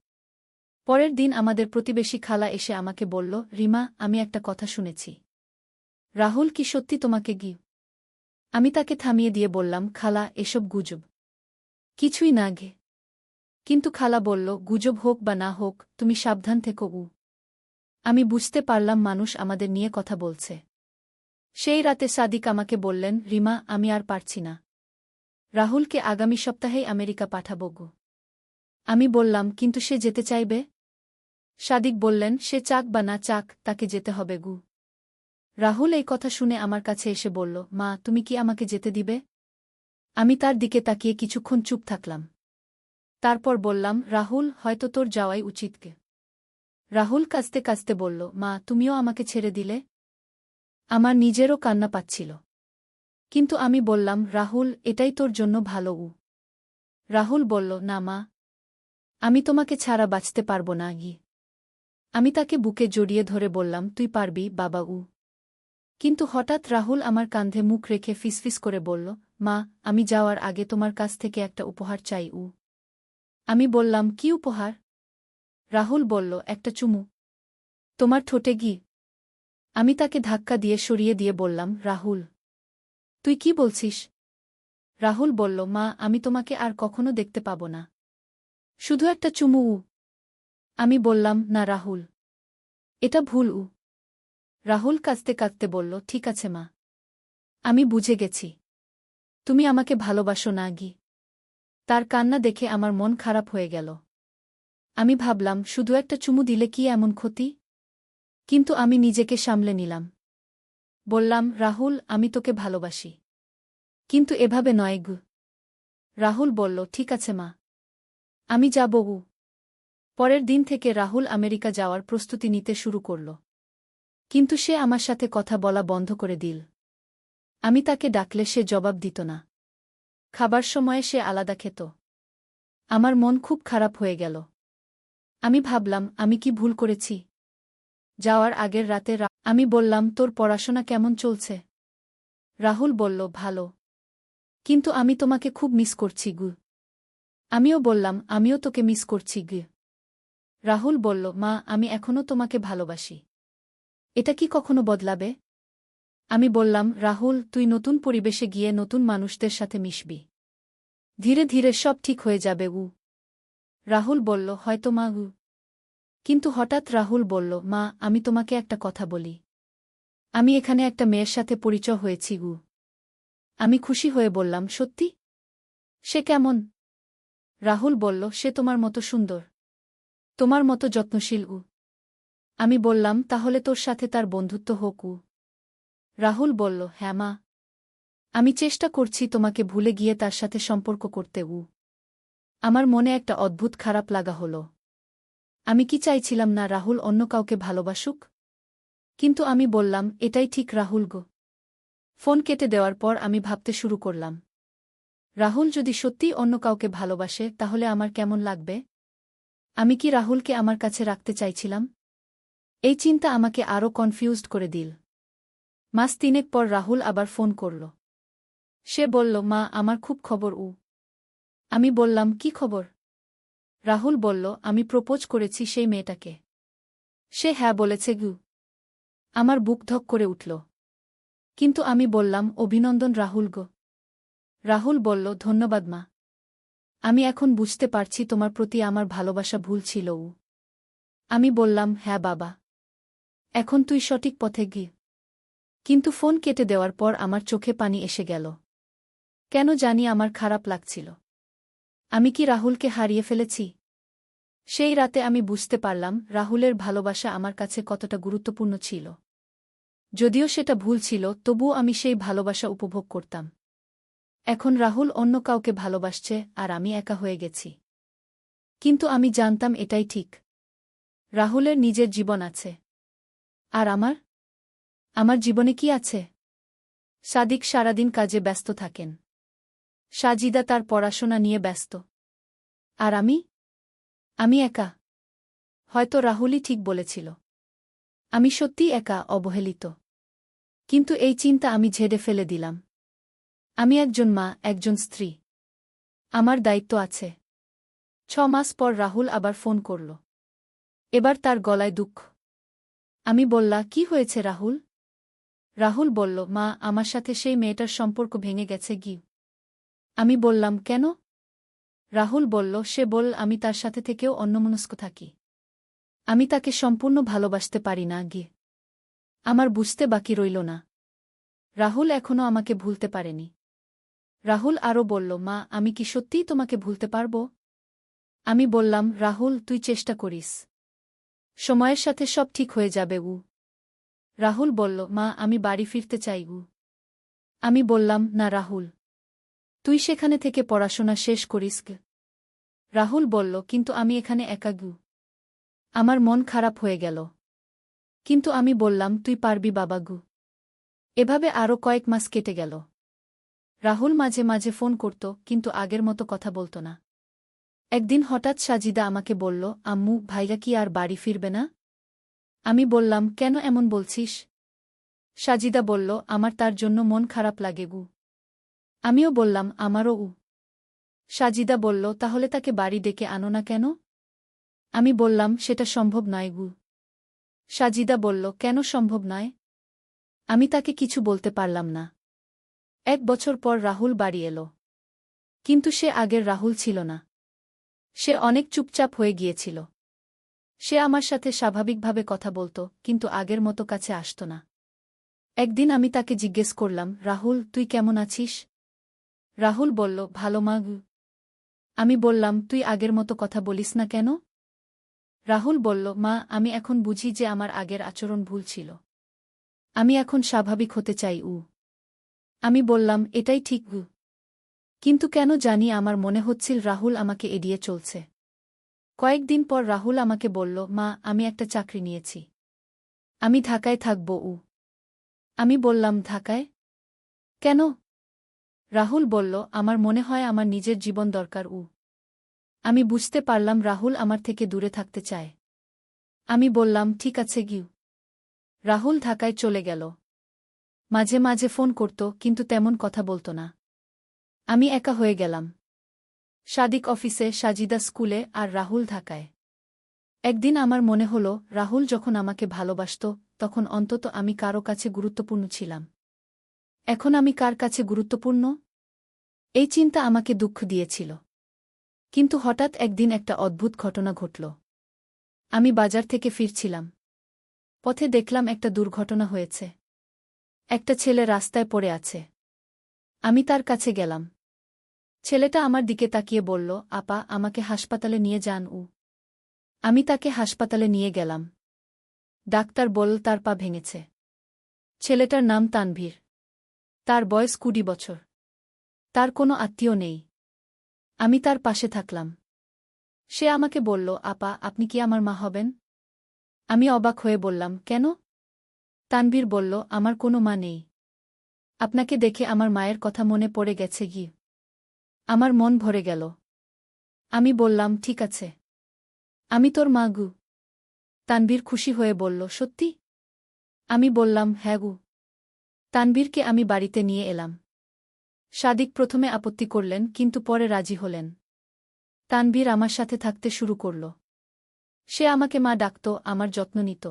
পরের দিন আমাদের প্রতিবেশী খালা এসে আমাকে বলল, রিমা, আমি একটা কথা শুনেছি। রাহুল কি সত্যি তোমাকে আমি তাকে থামিয়ে দিয়ে বললাম, খালা, এসব গুজব কিছুই না গে। কিন্তু খালা বলল, গুজব হোক বা না হোক, তুমি সাবধান থেকো। আমি বুঝতে পারলাম মানুষ আমাদের নিয়ে কথা বলছে। সেই রাতে সাদিক আমাকে বললেন, রিমা, আমি আর পারছি না। রাহুলকে আগামী সপ্তাহেই আমেরিকা পাঠাবো গো। আমি বললাম, কিন্তু সে যেতে চাইবে? সাদিক বললেন, সে চাক বা না চাক, তাকে যেতে হবে গু। রাহুল এই কথা শুনে আমার কাছে এসে বলল, মা, তুমি কি আমাকে যেতে দিবে? আমি তার দিকে তাকিয়ে কিছুক্ষণ চুপ থাকলাম। তারপর বললাম, রাহুল, হয়তো তোর যাওয়াই উচিত কে। রাহুল কাঁদতে কাঁদতে বলল, মা, তুমিও আমাকে ছেড়ে দিলে। আমার নিজেরও কান্না পাচ্ছিল। কিন্তু আমি বললাম, রাহুল, এটাই তোর জন্য ভালো। রাহুল বলল, না মা, আমি তোমাকে ছাড়া বাঁচতে পারব না গি। আমি তাকে বুকে জড়িয়ে ধরে বললাম, তুই পারবি বাবা। কিন্তু হঠাৎ রাহুল আমার কাঁধে মুখ রেখে ফিসফিস করে বলল, মা, আমি যাওয়ার আগে তোমার কাছ থেকে একটা উপহার চাই। আমি বললাম, কি উপহার? রাহুল বলল, একটা চুমু। তোমার ঠোঁটে গি। আমি তাকে ধাক্কা দিয়ে সরিয়ে দিয়ে বললাম, রাহুল, তুই কি বলছিস? রাহুল বলল, মা, আমি তোমাকে আর কখনো দেখতে পাব না। শুধু একটা চুমু। আমি বললাম, না রাহুল, এটা ভুল। রাহুল কাঁদতে কাঁদতে বলল, ঠিক আছে মা, আমি বুঝে গেছি। তুমি আমাকে ভালোবাসো না গি। তার কান্না দেখে আমার মন খারাপ হয়ে গেল। আমি ভাবলাম, শুধু একটা চুমু দিলে কি এমন ক্ষতি? কিন্তু আমি নিজেকে সামলে নিলাম। বললাম, রাহুল, আমি তোকে ভালোবাসি। কিন্তু এভাবে নয় গু। রাহুল বলল, ঠিক আছে মা, আমি যাব। পরের দিন থেকে রাহুল আমেরিকা যাওয়ার প্রস্তুতি নিতে শুরু করল। কিন্তু সে আমার সাথে কথা বলা বন্ধ করে দিল। আমি তাকে ডাকলে সে জবাব দিত না। খাবার সময়ে সে আলাদা খেত। আমার মন খুব খারাপ হয়ে গেল। আমি ভাবলাম, আমি কি ভুল করেছি? যাওয়ার আগের রাতে আমি বললাম, তোর পড়াশোনা কেমন চলছে? রাহুল বলল, ভালো। কিন্তু আমি তোমাকে খুব মিস করছি গু। আমিও বললাম, আমিও তোকে মিস করছি গু। রাহুল বলল, মা, আমি এখনও তোমাকে ভালোবাসি। এটা কি কখনো বদলাবে? আমি বললাম, রাহুল, তুই নতুন পরিবেশে গিয়ে নতুন মানুষদের সাথে মিশবি। ধীরে ধীরে সব ঠিক হয়ে যাবে। রাহুল বলল, হয়তো মা। কিন্তু হঠাৎ রাহুল বলল, মা, আমি তোমাকে একটা কথা বলি। আমি এখানে একটা মেয়ের সাথে পরিচয় হয়েছি। আমি খুশি হয়ে বললাম, সত্যি? সে কেমন? রাহুল বলল, সে তোমার মতো সুন্দর, তোমার মতো যত্নশীল। আমি বললাম, তাহলে তোর সাথে তার বন্ধুত্ব হোক। রাহুল বলল, হ্যাঁ মা, আমি চেষ্টা করছি তোমাকে ভুলে গিয়ে তার সাথে সম্পর্ক করতে। আমার মনে একটা অদ্ভুত খারাপ লাগা হল। আমি কি চাইছিলাম না রাহুল অন্য কাউকে ভালোবাসুক? কিন্তু আমি বললাম, এটাই ঠিক রাহুল গো। ফোন কেটে দেওয়ার পর আমি ভাবতে শুরু করলাম, রাহুল যদি সত্যিই অন্য কাউকে ভালোবাসে তাহলে আমার কেমন লাগবে? আমি কি রাহুলকে আমার কাছে রাখতে চাইছিলাম? এই চিন্তা আমাকে আরও কনফিউজড করে দিল। মাস তিনেক পর রাহুল আবার ফোন করল। সে বলল, মা, আমার খুব খবর। আমি বললাম, কি খবর? রাহুল বলল, আমি প্রপোজ করেছি সেই মেয়েটাকে। সে হ্যাঁ বলেছে গু। আমার বুক ধক করে উঠল। কিন্তু আমি বললাম, অভিনন্দন রাহুল গো। রাহুল বলল, ধন্যবাদ মা। আমি এখন বুঝতে পারছি তোমার প্রতি আমার ভালোবাসা ভুল ছিল। আমি বললাম, হ্যাঁ বাবা, এখন তুই সঠিক পথে গি। কিন্তু ফোন কেটে দেওয়ার পর আমার চোখে পানি এসে গেল। কেন জানি আমার খারাপ লাগছিল। আমি কি রাহুলকে হারিয়ে ফেলেছি? সেই রাতে আমি বুঝতে পারলাম রাহুলের ভালোবাসা আমার কাছে কতটা গুরুত্বপূর্ণ ছিল। যদিও সেটা ভুল ছিল, তবুও আমি সেই ভালোবাসা উপভোগ করতাম। এখন রাহুল অন্য কাউকে ভালোবাসছে আর আমি একা হয়ে গেছি। কিন্তু আমি জানতাম এটাই ঠিক। রাহুলের নিজের জীবন আছে। আর আমার জীবনে কি আছে? সাদিক সারাদিন কাজে ব্যস্ত থাকেন। সাজিদা তার পড়াশোনা নিয়ে ব্যস্ত। আর আমি একা। হয়তো রাহুলই ঠিক বলেছিল। আমি সত্যিই একা, অবহেলিত। কিন্তু এই চিন্তা আমি ঝেড়ে ফেলে দিলাম। আমি একজন মা, একজন স্ত্রী। আমার দায়িত্ব আছে। 6 মাস পর রাহুল আবার ফোন করল। এবার তার গলায় দুঃখ। আমি বললা, কি হয়েছে রাহুল? রাহুল বলল, মা, আমার সাথে সেই মেয়েটার সম্পর্ক ভেঙে গেছে গি। আমি বললাম, কেন? রাহুল বলল, সে বল আমি তার সাথে থেকেও অন্যমনস্ক থাকি। আমি তাকে সম্পূর্ণ ভালোবাসতে পারি না গি। আমার বুঝতে বাকি রইল না। রাহুল এখনও আমাকে ভুলতে পারেনি। রাহুল আরও বলল, মা, আমি কি সত্যিই তোমাকে ভুলতে পারব? আমি বললাম, রাহুল, তুই চেষ্টা করিস। সময়ের সাথে সব ঠিক হয়ে যাবে। রাহুল বলল, মা, আমি বাড়ি ফিরতে চাই। আমি বললাম, না রাহুল, তুই সেখানে থেকে পড়াশোনা শেষ করিস। রাহুল বলল, কিন্তু আমি এখানে একা। আমার মন খারাপ হয়ে গেল। কিন্তু আমি বললাম, তুই পারবি বাবাগু। এভাবে আরও কয়েক মাস কেটে গেল। রাহুল মাঝে মাঝে ফোন করত, কিন্তু আগের মতো কথা বলত না। একদিন হঠাৎ সাজিদা আমাকে বলল, আম্মু, ভাইয়া কি আর বাড়ি ফিরবে না? আমি বললাম, কেন এমন বলছিস? সাজিদা বলল, আমার তার জন্য মন খারাপ লাগে গু। আমিও বললাম, আমারও। সাজিদা বলল, তাহলে তাকে বাড়ি ডেকে আনো না কেন? আমি বললাম, সেটা সম্ভব নয় গু। সাজিদা বলল, কেন সম্ভব নয়? আমি তাকে কিছু বলতে পারলাম না। 1 বছর পর রাহুল বাড়ি এলো। কিন্তু সে আগের রাহুল ছিল না। সে অনেক চুপচাপ হয়ে গিয়েছিল। সে আমার সাথে স্বাভাবিকভাবে কথা বলত, কিন্তু আগের মতো কাছে আসত না। একদিন আমি তাকে জিজ্ঞেস করলাম, রাহুল, তুই কেমন আছিস? রাহুল বলল, ভালো মা গু। আমি বললাম, তুই আগের মতো কথা বলিস না কেন? রাহুল বলল, মা, আমি এখন বুঝি যে আমার আগের আচরণ ভুল ছিল। আমি এখন স্বাভাবিক হতে চাই। আমি বললাম, এটাই ঠিক গু। কিন্তু কেন জানি আমার মনে হচ্ছিল রাহুল আমাকে এড়িয়ে চলছে। কয়েকদিন পর রাহুল আমাকে বলল, মা, আমি একটা চাকরি নিয়েছি। আমি ঢাকায় থাকব। আমি বললাম, ঢাকায়? কেন? রাহুল বলল, আমার মনে হয় আমার নিজের জীবন দরকার। আমি বুঝতে পারলাম রাহুল আমার থেকে দূরে থাকতে চায়। আমি বললাম, ঠিক আছে গিউ। রাহুল ঢাকায় চলে গেল। মাঝে মাঝে ফোন করত, কিন্তু তেমন কথা বলত না। আমি একা হয়ে গেলাম। সাদিক অফিসে, সাজিদা স্কুলে, আর রাহুল ঢাকায়। একদিন আমার মনে হল, রাহুল যখন আমাকে ভালোবাসত, তখন অন্তত আমি কারো কাছে গুরুত্বপূর্ণ ছিলাম। এখন আমি কার কাছে গুরুত্বপূর্ণ? এই চিন্তা আমাকে দুঃখ দিয়েছিল। কিন্তু হঠাৎ একদিন একটা অদ্ভুত ঘটনা ঘটল। আমি বাজার থেকে ফিরছিলাম। পথে দেখলাম একটা দুর্ঘটনা হয়েছে। একটা ছেলে রাস্তায় পড়ে আছে। আমি তার কাছে গেলাম। ছেলেটা আমার দিকে তাকিয়ে বলল, আপা, আমাকে হাসপাতালে নিয়ে যান। আমি তাকে হাসপাতালে নিয়ে গেলাম। ডাক্তার বলল তার পা ভেঙেছে। ছেলেটার নাম তানভীর। তার বয়স 20 বছর। তার কোনো আত্মীয় নেই। আমি তার পাশে থাকলাম। সে আমাকে বলল, আপা, আপনি কি আমার মা হবেন? আমি অবাক হয়ে বললাম, কেন? তানভীর বলল, আমার কোনো মা নেই। আপনাকে দেখে আমার মায়ের কথা মনে পড়ে গেছে গি। আমার মন ভরে গেল। আমি বললাম, ঠিক আছে। আমি তোর মা গু। তানভীর খুশি হয়ে বলল, সত্যি? আমি বললাম, হ্যাঁ গু। তানভীরকে আমি বাড়িতে নিয়ে এলাম। সাদিক প্রথমে আপত্তি করলেন, কিন্তু পরে রাজি হলেন। তানভীর আমার সাথে থাকতে শুরু করল। সে আমাকে মা ডাকত, আমার যত্ন নিত।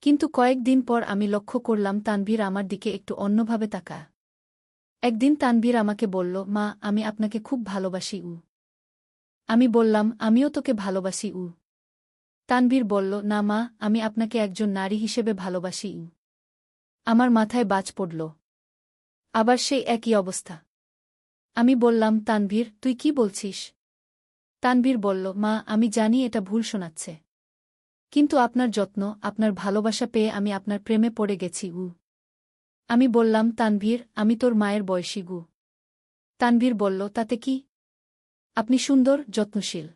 কিন্তু কয়েকদিন পর আমি লক্ষ্য করলাম তানভীর আমার দিকে একটু অন্যভাবে তাকায়। একদিন তানভীর আমাকে বলল, মা, আমি আপনাকে খুব ভালোবাসি। আমি বললাম, আমিও তোকে ভালোবাসি। তানভীর বলল, না মা, আমি আপনাকে একজন নারী হিসেবে ভালোবাসি। আমার মাথায় বাজ পড়ল। আবার সেই একই অবস্থা। আমি বললাম, তানভীর, তুই কি বলছিস? তানভীর বলল, মা, আমি জানি এটা ভুল শোনাচ্ছে। কিন্তু আপনার যত্ন, আপনার ভালোবাসা পেয়ে আমি আপনার প্রেমে পড়ে গেছি। আমি বললাম, তানভীর, আমি তোর মায়ের বয়সী। তানভীর বলল, তাতে কি? আপনি সুন্দর, যত্নশীল।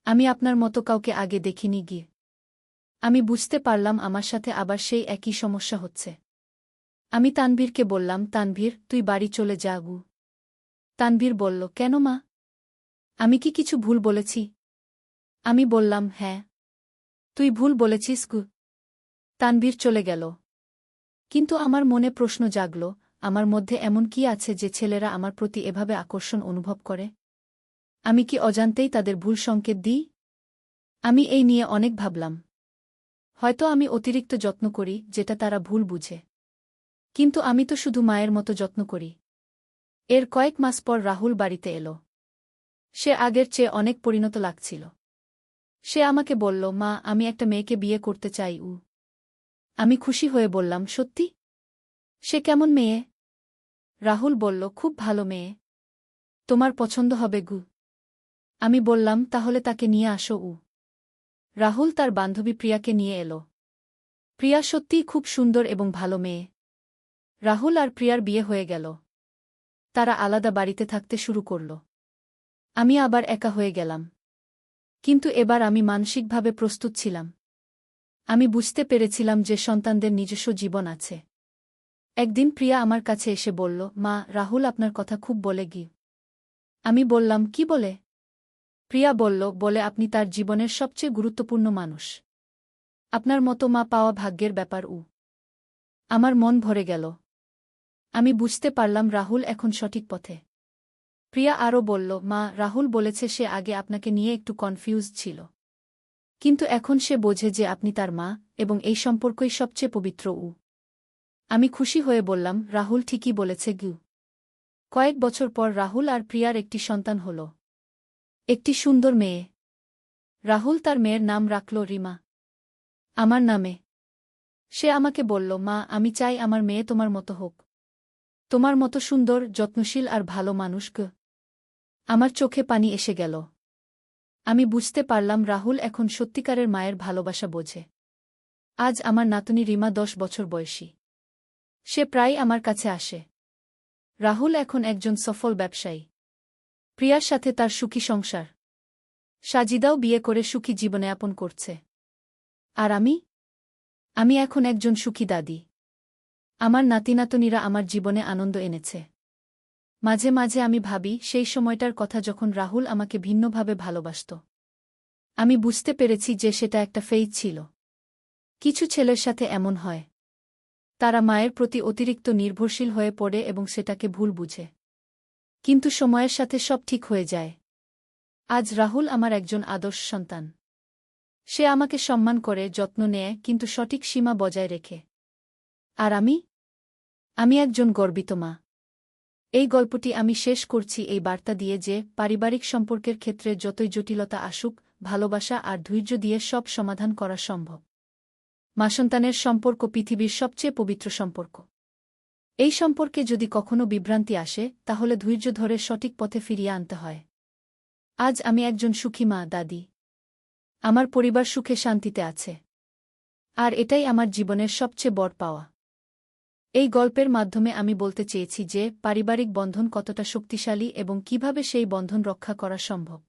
আমি আপনার মতো কাউকে আগে দেখিনি গিয়ে। আমি বুঝতে পারলাম আমার সাথে আবার সেই একই সমস্যা হচ্ছে। আমি তানভীরকে বললাম, তানভীর, তুই বাড়ি চলে যা। তানভীর বলল, কেন মা? আমি কি কিছু ভুল বলেছি? আমি বললাম, হ্যাঁ, তুই ভুল বলেছিস গু। তানভীর চলে গেল। কিন্তু আমার মনে প্রশ্ন জাগল, আমার মধ্যে এমন কি আছে যে ছেলেরা আমার প্রতি এভাবে আকর্ষণ অনুভব করে? আমি কি অজান্তেই তাদের ভুল সংকেত দিই? আমি এই নিয়ে অনেক ভাবলাম। হয়তো আমি অতিরিক্ত যত্ন করি, যেটা তারা ভুল বুঝে। কিন্তু আমি তো শুধু মায়ের মতো যত্ন করি। এর কয়েক মাস পর রাহুল বাড়িতে এলো। সে আগের চেয়ে অনেক পরিণত লাগছিল। সে আমাকে বলল, মা, আমি একটা মেয়েকে বিয়ে করতে চাই। আমি খুশি হয়ে বললাম, সত্যি? সে কেমন মেয়ে? রাহুল বলল, খুব ভালো মেয়ে। তোমার পছন্দ হবে গু। আমি বললাম, তাহলে তাকে নিয়ে আসো। রাহুল তার বান্ধবী প্রিয়াকে নিয়ে এলো। প্রিয়া সত্যিই খুব সুন্দর এবং ভালো মেয়ে। রাহুল আর প্রিয়ার বিয়ে হয়ে গেল। তারা আলাদা বাড়িতে থাকতে শুরু করল। আমি আবার একা হয়ে গেলাম। কিন্তু এবার আমি মানসিকভাবে প্রস্তুত ছিলাম। আমি বুঝতে পেরেছিলাম যে সন্তানদের নিজস্ব জীবন আছে। একদিন প্রিয়া আমার কাছে এসে বলল, মা, রাহুল আপনার কথা খুব বলে গি। আমি বললাম, কি বলে? প্রিয়া বলে আপনি তার জীবনের সবচেয়ে গুরুত্বপূর্ণ মানুষ। আপনার মতো মা পাওয়া ভাগ্যের ব্যাপার। আমার মন ভরে গেল। আমি বুঝতে পারলাম রাহুল এখন সঠিক পথে। প্রিয়া আরও বলল, মা, রাহুল বলেছে সে আগে আপনাকে নিয়ে একটু কনফিউজ ছিল। কিন্তু এখন সে বোঝে যে আপনি তার মা, এবং এই সম্পর্কই সবচেয়ে পবিত্র। আমি খুশি হয়ে বললাম, রাহুল ঠিকই বলেছে গু। কয়েক বছর পর রাহুল আর প্রিয়ার একটি সন্তান হল। একটি সুন্দর মেয়ে। রাহুল তার মেয়ের নাম রাখল রিমা, আমার নামে। সে আমাকে বলল, মা, আমি চাই আমার মেয়ে তোমার মতো হোক। তোমার মতো সুন্দর, যত্নশীল আর ভালো মানুষ গো। আমার চোখে পানি এসে গেল। আমি বুঝতে পারলাম রাহুল এখন সত্যিকারের মায়ের ভালোবাসা বোঝে। আজ আমার নাতনি রিমা 10 বছর বয়সী। সে প্রায় আমার কাছে আসে। রাহুল এখন একজন সফল ব্যবসায়ী। প্রিয়ার সাথে তার সুখী সংসার। সাজিদাও বিয়ে করে সুখী জীবনযাপন করছে। আর আমি এখন একজন সুখী দাদি। আমার নাতিনাতনীরা আমার জীবনে আনন্দ এনেছে। মাঝে মাঝে আমি ভাবি সেই সময়টার কথা যখন রাহুল আমাকে ভিন্নভাবে ভালোবাসত। আমি বুঝতে পেরেছি যে সেটা একটা ফেজ ছিল। কিছু ছেলের সাথে এমন হয়। তারা মায়ের প্রতি অতিরিক্ত নির্ভরশীল হয়ে পড়ে এবং সেটাকে ভুল বুঝে। কিন্তু সময়ের সাথে সব ঠিক হয়ে যায়। আজ রাহুল আমার একজন আদর্শ সন্তান। সে আমাকে সম্মান করে, যত্ন নেয়, কিন্তু সঠিক সীমা বজায় রেখে। আর আমি একজন গর্বিত মা। এই গল্পটি আমি শেষ করছি এই বার্তা দিয়ে যে পারিবারিক সম্পর্কের ক্ষেত্রে যতই জটিলতা আসুক, ভালোবাসা আর ধৈর্য দিয়ে সব সমাধান করা সম্ভব। মা সন্তানের সম্পর্ক পৃথিবীর সবচেয়ে পবিত্র সম্পর্ক। এই সম্পর্কে যদি কখনো বিভ্রান্তি আসে, তাহলে ধৈর্য ধরে সঠিক পথে ফিরিয়ে আনতে হয়। আজ আমি একজন সুখী মা, দাদি। আমার পরিবার সুখে শান্তিতে আছে। আর এটাই আমার জীবনের সবচেয়ে বড় পাওয়া। এই গল্পের মাধ্যমে আমি বলতে চেয়েছি যে পারিবারিক বন্ধন কতটা শক্তিশালী এবং কিভাবে সেই বন্ধন রক্ষা করা সম্ভব।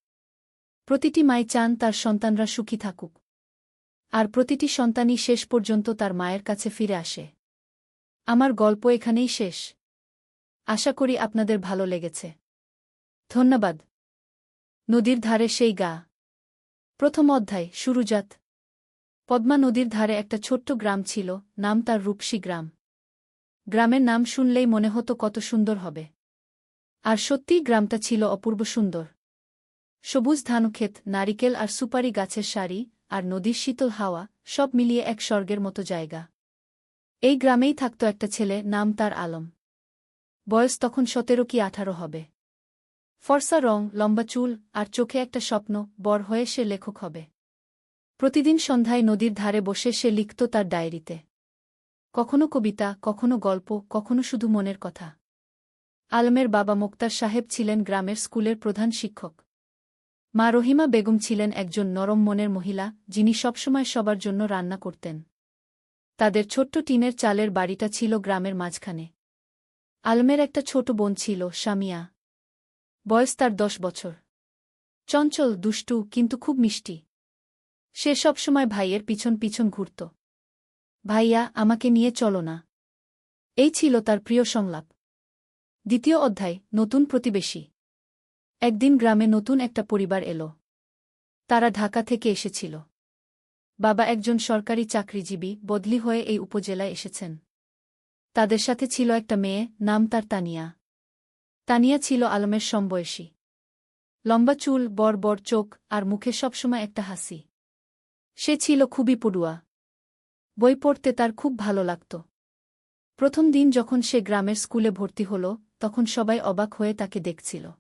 প্রতিটি মাই চান তার সন্তানরা সুখী থাকুক। আর প্রতিটি সন্তানই শেষ পর্যন্ত তার মায়ের কাছে ফিরে আসে। আমার গল্প এখানেই শেষ। আশা করি আপনাদের ভালো লেগেছে। ধন্যবাদ। নদীর ধারে সেই গা। প্রথম অধ্যায়, শুরুজাত। পদ্মা নদীর ধারে একটা ছোট্ট গ্রাম ছিল, নাম তার রূপসী গ্রাম। গ্রামের নাম শুনলেই মনে হতো কত সুন্দর হবে। আর সত্যিই গ্রামটা ছিল অপূর্ব সুন্দর। সবুজ ধানক্ষেত, নারিকেল আর সুপারি গাছের সারি, আর নদীর শীতল হাওয়া, সব মিলিয়ে এক স্বর্গের মতো জায়গা। এই গ্রামেই থাকত একটা ছেলে, নাম তার আলম। বয়স তখন 17 কি 18 হবে। ফর্সা রং, লম্বা চুল, আর চোখে একটা স্বপ্ন, বড় হয়ে সে লেখক হবে। প্রতিদিন সন্ধ্যায় নদীর ধারে বসে সে লিখত তার ডায়েরিতে। কখনো কবিতা, কখনো গল্প, কখনো শুধু মনের কথা। আলমের বাবা মোক্তার সাহেব ছিলেন গ্রামের স্কুলের প্রধান শিক্ষক। মা রহিমা বেগম ছিলেন একজন নরম মনের মহিলা, যিনি সবসময় সবার জন্য রান্না করতেন। তাদের ছোট্ট টিনের চালের বাড়িটা ছিল গ্রামের মাঝখানে। আলমের একটা ছোট বোন ছিল, সামিয়া। বয়স তার 10 বছর। চঞ্চল, দুষ্টু, কিন্তু খুব মিষ্টি। সে সবসময় ভাইয়ের পিছন পিছন ঘুরত। ভাইয়া, আমাকে নিয়ে চলো না। এই ছিল তার প্রিয় সংলাপ। দ্বিতীয় অধ্যায়, নতুন প্রতিবেশী। একদিন গ্রামে নতুন একটা পরিবার এলো। তারা ঢাকা থেকে এসেছিল। বাবা একজন সরকারি চাকরিজীবী, বদলি হয়ে এই উপজেলায় এসেছেন। তাদের সাথে ছিল একটা মেয়ে, নাম তার তানিয়া। তানিয়া ছিল আলমের সমবয়সী। লম্বা চুল, বড় বড় চোখ, আর মুখে সবসময় একটা হাসি। সে ছিল খুবই পড়ুয়া। বই পড়তে তার খুব ভালো লাগত। প্রথম দিন যখন সে গ্রামের স্কুলে ভর্তি হল তখন সবাই অবাক হয়ে তাকে দেখছিল।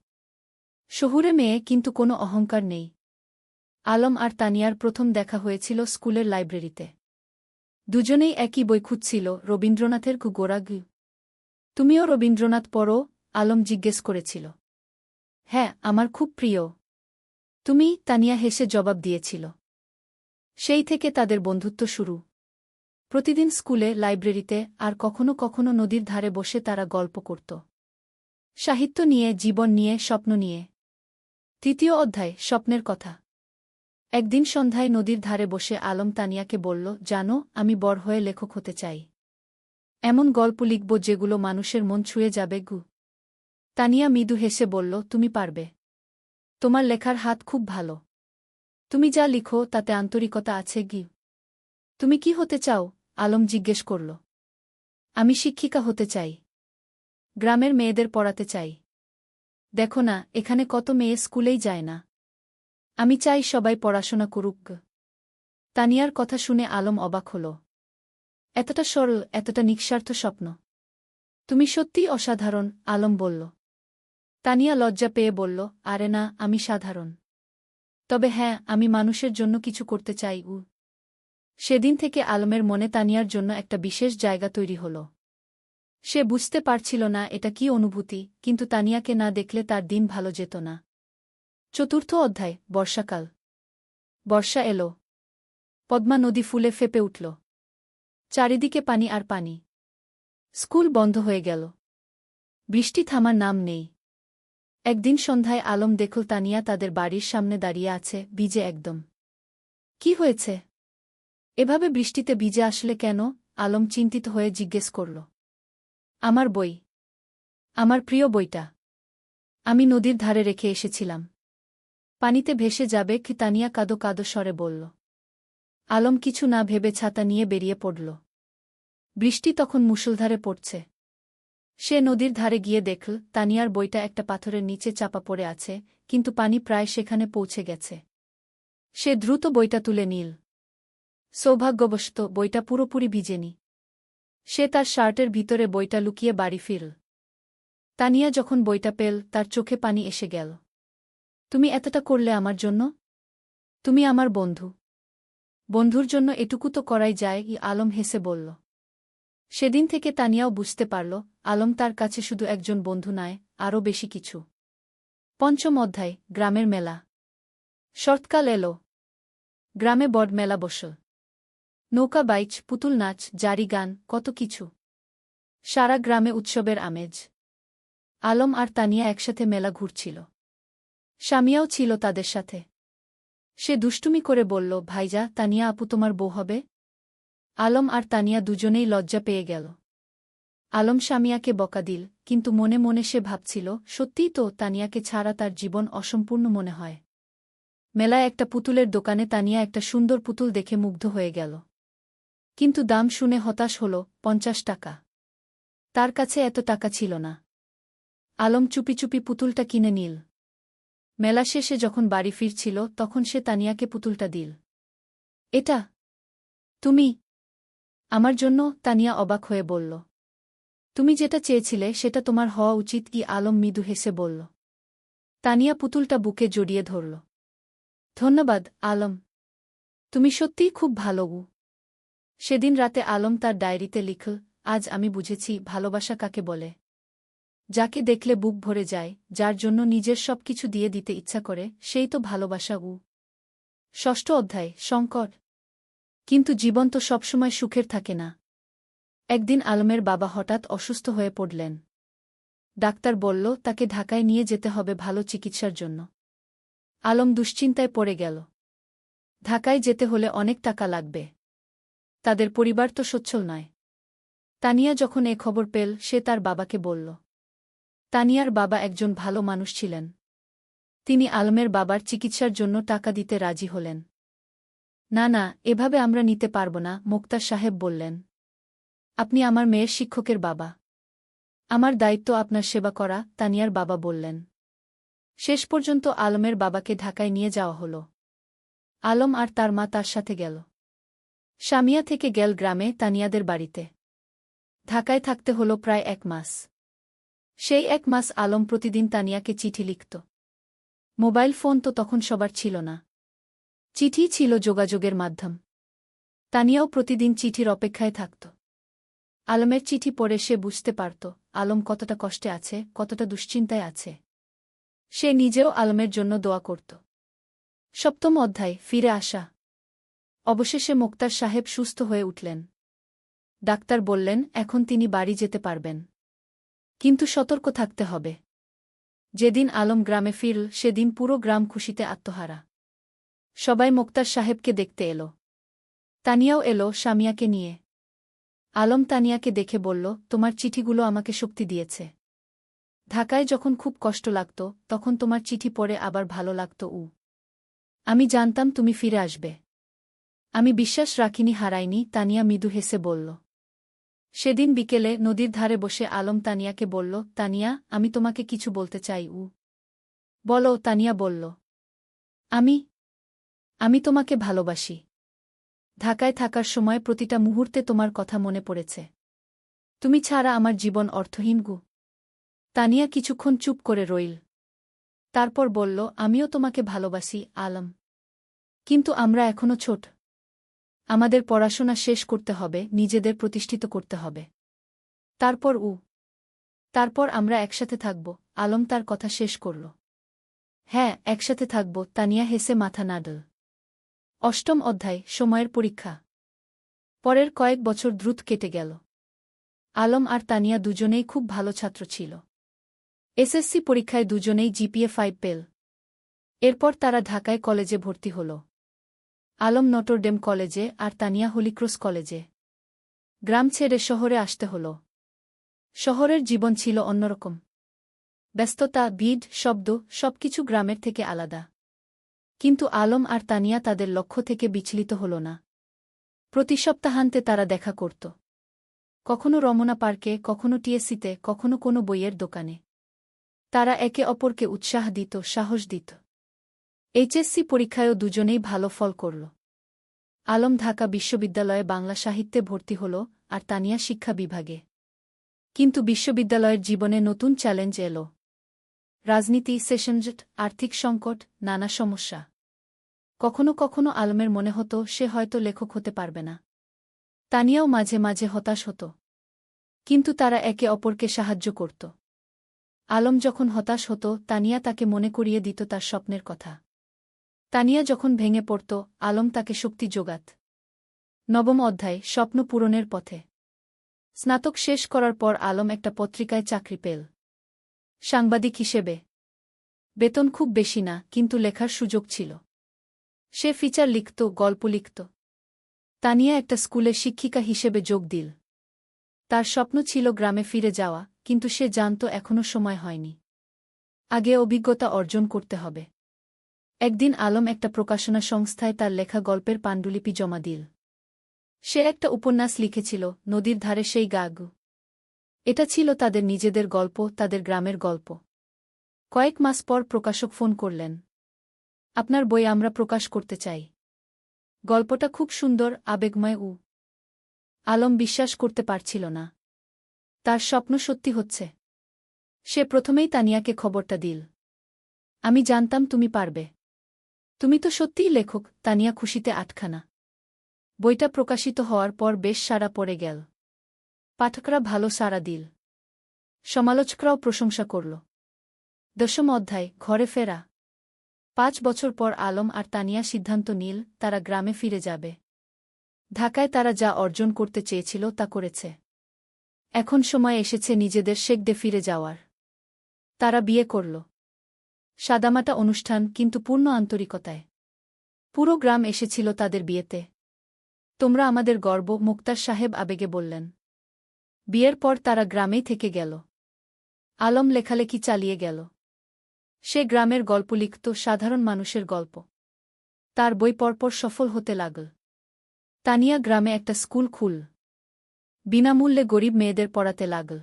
শহুরে মেয়ে, কিন্তু কোনো অহংকার নেই। আলম আর তানিয়ার প্রথম দেখা হয়েছিল স্কুলের লাইব্রেরিতে। দুজনেই একই বই খুঁজছিল, রবীন্দ্রনাথের গোরা গু। তুমিও রবীন্দ্রনাথ পড়ো? আলম জিজ্ঞেস করেছিল। হ্যাঁ, আমার খুব প্রিয়। তুমি? তানিয়া হেসে জবাব দিয়েছিল। সেই থেকে তাদের বন্ধুত্ব শুরু। প্রতিদিন স্কুলে, লাইব্রেরিতে, আর কখনো কখনো নদীর ধারে বসে তারা গল্প করত। সাহিত্য নিয়ে, জীবন নিয়ে, স্বপ্ন নিয়ে। তৃতীয় অধ্যায়, স্বপ্নের কথা। একদিন সন্ধ্যায় নদীর ধারে বসে আলম তানিয়াকে বলল, জানো, আমি বড় হয়ে লেখক হতে চাই। এমন গল্প লিখব যেগুলো মানুষের মন ছুঁয়ে যাবে গু। তানিয়া মৃদু হেসে বলল, তুমি পারবে। তোমার লেখার হাত খুব ভালো। তুমি যা লিখো তাতে আন্তরিকতা আছে গি। তুমি কি হতে চাও? আলম জিজ্ঞেস করল। আমি শিক্ষিকা হতে চাই। গ্রামের মেয়েদের পড়াতে চাই। দেখো না, এখানে কত মেয়ে স্কুলেই যায় না। আমি চাই সবাই পড়াশোনা করুক। তানিয়ার কথা শুনে আলম অবাক হল। এতটা সরল, এতটা নিঃস্বার্থ স্বপ্ন। তুমি সত্যিই অসাধারণ, আলম বলল। তানিয়া লজ্জা পেয়ে বলল, আরে না, আমি সাধারণ। তবে হ্যাঁ, আমি মানুষের জন্য কিছু করতে চাই। সেদিন থেকে আলমের মনে তানিয়ার জন্য একটা বিশেষ জায়গা তৈরি হল। সে বুঝতে পারছিল না এটা কি অনুভূতি, কিন্তু তানিয়াকে না দেখলে তার দিন ভালো যেত না। চতুর্থ অধ্যায়, বর্ষাকাল। বর্ষা এলো। পদ্মা নদী ফুলে ফেপে উঠল। চারিদিকে পানি আর পানি। স্কুল বন্ধ হয়ে গেল। বৃষ্টি থামার নাম নেই। একদিন সন্ধ্যায় আলম দেখল তানিয়া তাদের বাড়ির সামনে দাঁড়িয়ে আছে, ভিজে একদম। কি হয়েছে? এভাবে বৃষ্টিতে ভিজে আসলে কেন? আলম চিন্তিত হয়ে জিজ্ঞেস করল। আমার বই। আমার প্রিয় বইটা। আমি নদীর ধারে রেখে এসেছিলাম। পানিতে ভেসে যাবে কি? তানিয়া কাঁদো কাঁদো স্বরে বলল। আলম কিছু না ভেবে ছাতা নিয়ে বেরিয়ে পড়ল। বৃষ্টি তখন মুষলধারে পড়ছে। সে নদীর ধারে গিয়ে দেখল তানিয়ার বইটা একটা পাথরের নিচে চাপা পড়ে আছে, কিন্তু পানি প্রায় সেখানে পৌঁছে গেছে। সে দ্রুত বইটা তুলে নিল। সৌভাগ্যবশত বইটা পুরোপুরি ভিজেনি। সে তার শার্টের ভিতরে বইটা লুকিয়ে বাড়ি ফিরল। তানিয়া যখন বইটা পেল তার চোখে পানি এসে গেল। তুমি এতটা করলে আমার জন্য? তুমি আমার বন্ধু। বন্ধুর জন্য এটুকু তো করাই যায়, আলম হেসে বলল। সেদিন থেকে তানিয়াও বুঝতে পারল আলম তার কাছে শুধু একজন বন্ধু নয়, আরও বেশি কিছু। পঞ্চম অধ্যায়, গ্রামের মেলা। শরৎকাল এলো। গ্রামে বড় মেলা বসল। নৌকা বাইচ, পুতুল নাচ, জারি গান, কত কিছু। সারা গ্রামে উৎসবের আমেজ। আলম আর তানিয়া একসাথে মেলা ঘুরছিল। স্বামীও ছিল তাদের সাথে। সে দুষ্টুমি করে বলল, ভাইজা, তানিয়া আপু তোমার বউ হবে? আলম আর তানিয়া দুজনেই লজ্জা পেয়ে গেল। আলম স্বামীয়াকে বকা দিল, কিন্তু মনে মনে সে ভাবছিল, সত্যিই তো, তানিয়াকে ছাড়া তার জীবন অসম্পূর্ণ মনে হয়। মেলায় একটা পুতুলের দোকানে তানিয়া একটা সুন্দর পুতুল দেখে মুগ্ধ হয়ে গেল। কিন্তু দাম শুনে হতাশ হল, 50 টাকা। তার কাছে এত টাকা ছিল না। আলম চুপি চুপি পুতুলটা কিনে নিল। মেলা শেষে যখন বাড়ি ফিরছিল তখন সে তানিয়াকে পুতুলটা দিল। এটা তুমি আমার জন্য? তানিয়া অবাক হয়ে বলল। তুমি যেটা চেয়েছিলে সেটা তোমার হওয়া উচিত। আলম মৃদু হেসে বলল। তানিয়া পুতুলটা বুকে জড়িয়ে ধরল। ধন্যবাদ, আলম। তুমি সত্যিই খুব ভালো। সেদিন রাতে আলম তার ডায়েরিতে লিখল, আজ আমি বুঝেছি ভালোবাসা কাকে বলে। যাকে দেখলে বুক ভরে যায়, যার জন্য নিজের সবকিছু দিয়ে দিতে ইচ্ছা করে, সেই তো ভালোবাসা। ষষ্ঠ অধ্যায়, সংকট। কিন্তু জীবন তো সবসময় সুখের থাকে না। একদিন আলমের বাবা হঠাৎ অসুস্থ হয়ে পড়লেন। ডাক্তার বলল তাকে ঢাকায় নিয়ে যেতে হবে ভালো চিকিৎসার জন্য। আলম দুশ্চিন্তায় পড়ে গেল। ঢাকায় যেতে হলে অনেক টাকা লাগবে। তাদের পরিবার তো সচ্ছল নয়। তানিয়া যখন এ খবর পেল সে তার বাবাকে বলল। তানিয়ার বাবা একজন ভালো মানুষ ছিলেন। তিনি আলমের বাবার চিকিৎসার জন্য টাকা দিতে রাজি হলেন। না না, এভাবে আমরা নিতে পারব না, মোক্তার সাহেব বললেন। আপনি আমার মেয়ের শিক্ষকের বাবা। আমার দায়িত্ব আপনার সেবা করা, তানিয়ার বাবা বললেন। শেষ পর্যন্ত আলমের বাবাকে ঢাকায় নিয়ে যাওয়া হল। আলম আর তার মা তার সাথে গেল। সামিয়া থেকে গেল গ্রামে তানিয়াদের বাড়িতে। ঢাকায় থাকতে হলো প্রায় 1 মাস। সেই 1 মাস আলম প্রতিদিন তানিয়াকে চিঠি লিখত। মোবাইল ফোন তো তখন সবার ছিল না। চিঠি ছিল যোগাযোগের মাধ্যম। তানিয়াও প্রতিদিন চিঠির অপেক্ষায় থাকত। আলমের চিঠি পড়ে সে বুঝতে পারত আলম কতটা কষ্টে আছে, কতটা দুশ্চিন্তায় আছে। সে নিজেও আলমের জন্য দোয়া করত। 7ম অধ্যায়, ফিরে আসা। অবশেষে মোক্তার সাহেব সুস্থ হয়ে উঠলেন। ডাক্তার বললেন এখন তিনি বাড়ি যেতে পারবেন। কিন্তু সতর্ক থাকতে হবে। যেদিন আলম গ্রামে ফিরল সেদিন পুরো গ্রাম খুশিতে আত্মহারা। সবাই মোক্তার সাহেবকে দেখতে এলো। তানিয়াও এলো সামিয়াকে নিয়ে। আলম তানিয়াকে দেখে বলল, তোমার চিঠিগুলো আমাকে শক্তি দিয়েছে। ঢাকায় যখন খুব কষ্ট লাগত তখন তোমার চিঠি পড়ে আবার ভালো লাগত। আমি জানতাম তুমি ফিরে আসবে। আমি বিশ্বাস রাখিনি, হারাইনি। তানিয়া মৃদু হেসে বলল। সেদিন বিকেলে নদীর ধারে বসে আলম তানিয়াকে বলল, তানিয়া, আমি তোমাকে কিছু বলতে চাই। বলো, তানিয়া বলল। আমি তোমাকে ভালোবাসি। ঢাকায় থাকার সময় প্রতিটা মুহূর্তে তোমার কথা মনে পড়েছে। তুমি ছাড়া আমার জীবন অর্থহীন। তানিয়া কিছুক্ষণ চুপ করে রইল। তারপর বলল, আমিও তোমাকে ভালোবাসি আলম। কিন্তু আমরা এখনো ছোট। আমাদের পড়াশোনা শেষ করতে হবে, নিজেদের প্রতিষ্ঠিত করতে হবে। তারপর আমরা একসাথে থাকব। আলম তার কথা শেষ করল। হ্যাঁ, একসাথে থাকব। তানিয়া হেসে মাথা নাড়ল। 8ম অধ্যায়, সময়ের পরীক্ষা। পরের কয়েক বছর দ্রুত কেটে গেল। আলম আর তানিয়া দুজনেই খুব ভালো ছাত্র ছিল। এসএসসি পরীক্ষায় দুজনেই জিপিএ 5 পেল। এরপর তারা ঢাকায় কলেজে ভর্তি হল। আলম নটরডেম কলেজে আর তানিয়া হলিক্রস কলেজে। গ্রাম ছেড়ে শহরে আসতে হল। শহরের জীবন ছিল অন্যরকম। ব্যস্ততা, ভিড়, শব্দ, সবকিছু গ্রামের থেকে আলাদা। কিন্তু আলম আর তানিয়া তাদের লক্ষ্য থেকে বিচলিত হল না। প্রতি সপ্তাহান্তে তারা দেখা করত। কখনো রমনা পার্কে, কখনো টিএসসিতে, কখনো কোনো বইয়ের দোকানে। তারা একে অপরকে উৎসাহ দিত, সাহস দিত। এইচএসসি পরীক্ষায়ও দুজনেই ভালো ফল করল। আলম ঢাকা বিশ্ববিদ্যালয়ে বাংলা সাহিত্যে ভর্তি হল আর তানিয়া শিক্ষা বিভাগে। কিন্তু বিশ্ববিদ্যালয়ের জীবনে নতুন চ্যালেঞ্জ এল। রাজনীতি, সেশনজট, আর্থিক সংকট, নানা সমস্যা। কখনো কখনো আলমের মনে হতো সে হয়তো লেখক হতে পারবে না। তানিয়াও মাঝে মাঝে হতাশ হতো। কিন্তু তারা একে অপরকে সাহায্য করত। আলম যখন হতাশ হতো তানিয়া তাকে মনে করিয়ে দিত তার স্বপ্নের কথা। তানিয়া যখন ভেঙে পড়ত আলম তাকে শক্তি যোগাত। 9ম অধ্যায়, স্বপ্ন পূরণের পথে। স্নাতক শেষ করার পর আলম একটা পত্রিকায় চাকরি পেল। সাংবাদিক হিসেবে। বেতন খুব বেশি না, কিন্তু লেখার সুযোগ ছিল। সে ফিচার লিখত, গল্প লিখত। তানিয়া একটা স্কুলে শিক্ষিকা হিসেবে যোগ দিল। তার স্বপ্ন ছিল গ্রামে ফিরে যাওয়া, কিন্তু সে জানত এখনও সময় হয়নি। আগে অভিজ্ঞতা অর্জন করতে হবে। একদিন আলম একটা প্রকাশনা সংস্থায় তার লেখা গল্পের পাণ্ডুলিপি জমা দিল। সে একটা উপন্যাস লিখেছিল, নদীর ধারে সেই গাগ। এটা ছিল তাদের নিজেদের গল্প, তাদের গ্রামের গল্প। কয়েক মাস পর প্রকাশক ফোন করলেন। আপনার বই আমরা প্রকাশ করতে চাই। গল্পটা খুব সুন্দর, আবেগময়। আলম বিশ্বাস করতে পারছিল না। তার স্বপ্ন সত্যি হচ্ছে। সে প্রথমেই তানিয়াকে খবরটা দিল। আমি জানতাম তুমি পারবে। তুমি তো সত্যিই লেখক। তানিয়া খুশিতে আটখানা। বইটা প্রকাশিত হওয়ার পর বেশ সাড়া পড়ে গেল। পাঠকরা ভালো সাড়া দিল। সমালোচকরাও প্রশংসা করল। 10ম অধ্যায়, ঘরে ফেরা। 5 বছর পর আলম আর তানিয়া সিদ্ধান্ত নিল তারা গ্রামে ফিরে যাবে। ঢাকায় তারা যা অর্জন করতে চেয়েছিল তা করেছে। এখন সময় এসেছে নিজেদের শেকডে ফিরে যাওয়ার। তারা বিয়ে করল। সাদামাটা অনুষ্ঠান, কিন্তু পূর্ণ আন্তরিকতায়। পুরো গ্রাম এসেছিল তাদের বিয়েতে। তোমরা আমাদের গর্ব, মোক্তার সাহেব আবেগে বললেন। বিয়ের পর তারা গ্রামেই থেকে গেল। আলম লেখালেখি চালিয়ে গেল। সে গ্রামের গল্প লিখত, সাধারণ মানুষের গল্প। তার বই পরপর সফল হতে লাগল। তানিয়া গ্রামে একটা স্কুল খুল। বিনামূল্যে গরিব মেয়েদের পড়াতে লাগল।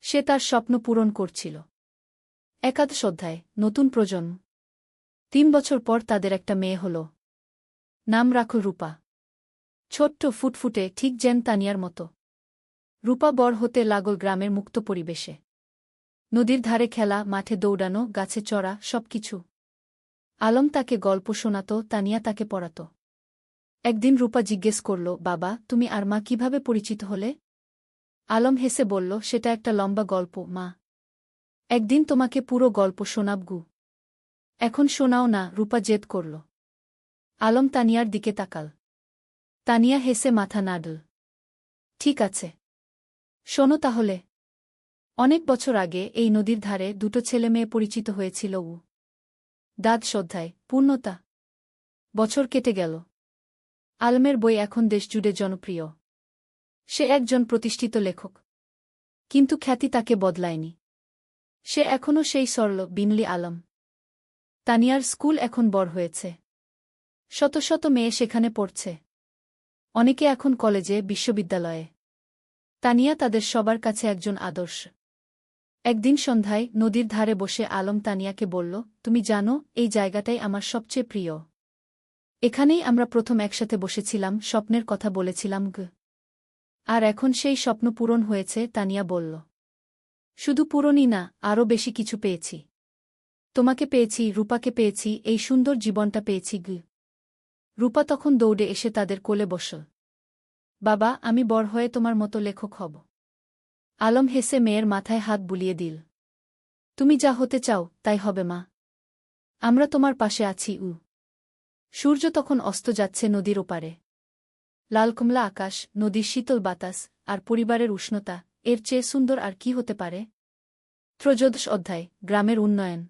সে তার স্বপ্ন পূরণ করছিল। 11 অধ্যায়, নতুন প্রজন্ম। 3 বছর পর তাদের একটা মেয়ে হল। নাম রাখল রূপা। ছোট্ট, ফুটফুটে, ঠিক যেন তানিয়ার মতো। রূপা বড় হতে লাগল গ্রামের মুক্ত পরিবেশে। নদীর ধারে খেলা, মাঠে দৌড়ানো, গাছে চড়া, সবকিছু। আলম তাকে গল্প শোনাত, তানিয়া তাকে পড়াত। একদিন রূপা জিজ্ঞেস করল, বাবা, তুমি আর মা কিভাবে পরিচিত হলে? আলম হেসে বলল, সেটা একটা লম্বা গল্প মা। একদিন তোমাকে পুরো গল্প শোনাব গু। এখন শোনাও না, রূপা জেদ করল। আলম তানিয়ার দিকে তাকাল। তানিয়া হেসে মাথা নাড়ল। ঠিক আছে, শোনো তাহলে। অনেক বছর আগে এই নদীর ধারে দুটো ছেলেমেয়ে পরিচিত হয়েছিল। দাদ শ্রদ্ধায় পূর্ণতা। বছর কেটে গেল। আলমের বই এখন দেশজুড়ে জনপ্রিয়। সে একজন প্রতিষ্ঠিত লেখক। কিন্তু খ্যাতি তাকে বদলায়নি। সে এখনও সেই সরল বিনলি আলম। তানিয়ার স্কুল এখন বড় হয়েছে। শত শত মেয়ে সেখানে পড়ছে। অনেকে এখন কলেজে, বিশ্ববিদ্যালয়ে। তানিয়া তাদের সবার কাছে একজন আদর্শ। একদিন সন্ধ্যায় নদীর ধারে বসে আলম তানিয়াকে বলল, তুমি জানো, এই জায়গাটাই আমার সবচেয়ে প্রিয়। এখানেই আমরা প্রথম একসাথে বসেছিলাম, স্বপ্নের কথা বলেছিলাম গ। আর এখন সেই স্বপ্ন পূরণ হয়েছে, তানিয়া বলল। শুধু পূরণই না, আরও বেশি কিছু পেয়েছি। তোমাকে পেয়েছি, রূপাকে পেয়েছি, এই সুন্দর জীবনটা পেয়েছি গ। রূপা তখন দৌড়ে এসে তাদের কোলে বসল। বাবা, আমি বড় হয়ে তোমার মতো লেখক হব। আলম হেসে মেয়ের মাথায় হাত বুলিয়ে দিল। তুমি যা হতে চাও তাই হবে মা। আমরা তোমার পাশে আছি। সূর্য তখন অস্ত যাচ্ছে নদীর ওপারে। লালকমলা আকাশ, নদীর শীতল বাতাস, আর পরিবারের উষ্ণতা, এর চেয়ে সুন্দর আর কি হতে পারে? ত্রয়োদশ অধ্যায়, গ্রামের উন্নয়ন।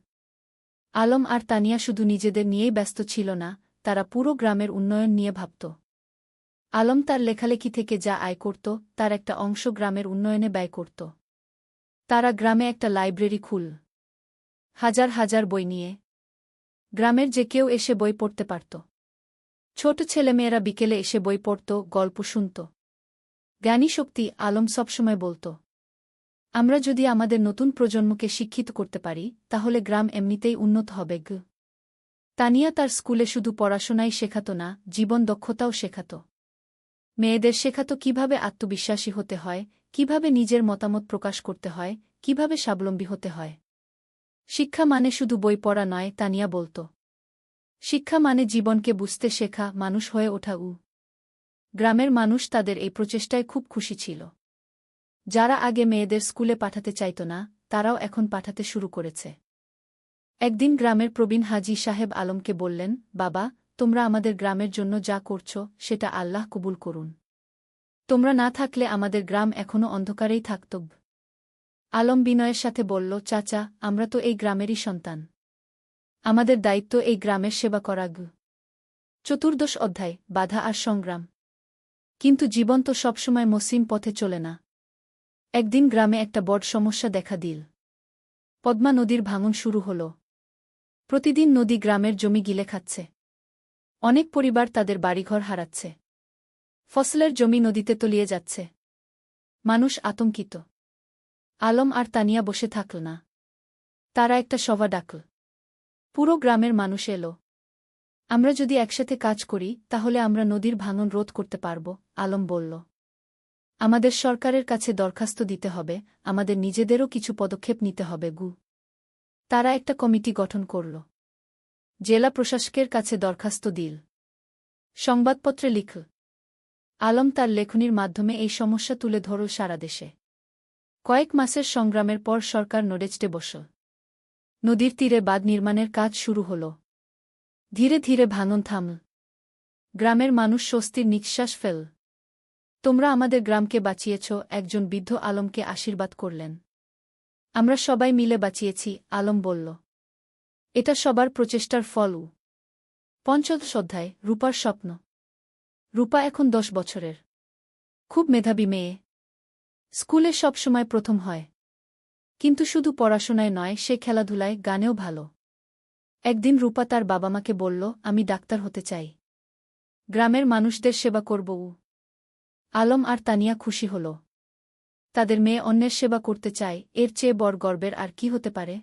আলম আর তানিয়া শুধু নিজেদের নিয়েই ব্যস্ত ছিল না, তারা পুরো গ্রামের উন্নয়ন নিয়ে ভাবত। আলম তার লেখালেখি থেকে যা আয় করত, তার একটা অংশ গ্রামের উন্নয়নে ব্যয় করত। তারা গ্রামে একটা লাইব্রেরি খুল। হাজার হাজার বই নিয়ে। গ্রামের যে কেউ এসে বই পড়তে পারত। ছোট ছেলেমেয়েরা বিকেলে এসে বই পড়ত, গল্প শুনত। জ্ঞানী শক্তি, আলম সবসময় বলত। আমরা যদি আমাদের নতুন প্রজন্মকে শিক্ষিত করতে পারি, তাহলে গ্রাম এমনিতেই উন্নত হবে গ। তানিয়া তার স্কুলে শুধু পড়াশোনাই শেখাত না, জীবন দক্ষতাও শেখাত। মেয়েদের শেখাত কিভাবে আত্মবিশ্বাসী হতে হয়, কিভাবে নিজের মতামত প্রকাশ করতে হয়, কিভাবে স্বাবলম্বী হতে হয়। শিক্ষা মানে শুধু বই পড়া নয়, তানিয়া বলত। শিক্ষা মানে জীবনকে বুঝতে শেখা, মানুষ হয়ে ওঠা। গ্রামের মানুষ তাদের এই প্রচেষ্টায় খুব খুশি ছিল। যারা আগে মেয়েদের স্কুলে পাঠাতে চাইত না, তারাও এখন পাঠাতে শুরু করেছে। একদিন গ্রামের প্রবীণ হাজী সাহেব আলমকে বললেন, বাবা, তোমরা আমাদের গ্রামের জন্য যা করছ, সেটা আল্লাহ কবুল করুন। তোমরা না থাকলে আমাদের গ্রাম এখনও অন্ধকারেই থাকত। আলম বিনয়ের সাথে বলল, চাচা, আমরা তো এই গ্রামেরই সন্তান। আমাদের দায়িত্ব এই গ্রামের সেবা করা গ। চতুর্দশ অধ্যায়, বাধা আর সংগ্রাম। কিন্তু জীবন তো সবসময় মসৃণ পথে চলে না। একদিন গ্রামে একটা বড় সমস্যা দেখা দিল। পদ্মা নদীর ভাঙন শুরু হল। প্রতিদিন নদী গ্রামের জমি গিলে খাচ্ছে। অনেক পরিবার তাদের বাড়িঘর হারাচ্ছে। ফসলের জমি নদীতে তলিয়ে যাচ্ছে। মানুষ আতঙ্কিত। আলম আর তানিয়া বসে থাকল না। তারা একটা সভা ডাকল। পুরো গ্রামের মানুষ এলো। আমরা যদি একসাথে কাজ করি, তাহলে আমরা নদীর ভাঙন রোধ করতে পারব, আলম বলল। আমাদের সরকারের কাছে দরখাস্ত দিতে হবে, আমাদের নিজেদেরও কিছু পদক্ষেপ নিতে হবে গু। তারা একটা কমিটি গঠন করল। জেলা প্রশাসকের কাছে দরখাস্ত দিল। সংবাদপত্রে লিখল। আলম তার লেখনির মাধ্যমে এই সমস্যা তুলে ধরল সারা দেশে। কয়েক মাসের সংগ্রামের পর সরকার নড়েচড়ে বসল। নদীর তীরে বাঁধ নির্মাণের কাজ শুরু হল। ধীরে ধীরে ভাঙন থামল। গ্রামের মানুষ স্বস্তির নিঃশ্বাস ফেল। তোমরা আমাদের গ্রামকে বাঁচিয়েছ, একজন বৃদ্ধ আলমকে আশীর্বাদ করলেন। আমরা সবাই মিলে বাঁচিয়েছি, আলম বলল। এটা সবার প্রচেষ্টার ফল। পঞ্চদশ অধ্যায়, রূপার স্বপ্ন। রূপা এখন 10 বছরের। খুব মেধাবী মেয়ে। স্কুলে সব সময় প্রথম হয়। কিন্তু শুধু পড়াশোনায় নয়, সে খেলাধুলায়, গানেও ভালো। একদিন রূপা তার বাবা-মাকে বলল, আমি ডাক্তার হতে চাই। গ্রামের মানুষদের সেবা করব। আলম আর তানিয়া খুশি হল। তাদের মেয়ে অন্যের সেবা করতে চায়, এর চেয়ে বড় গর্বের আর কি হতে পারে?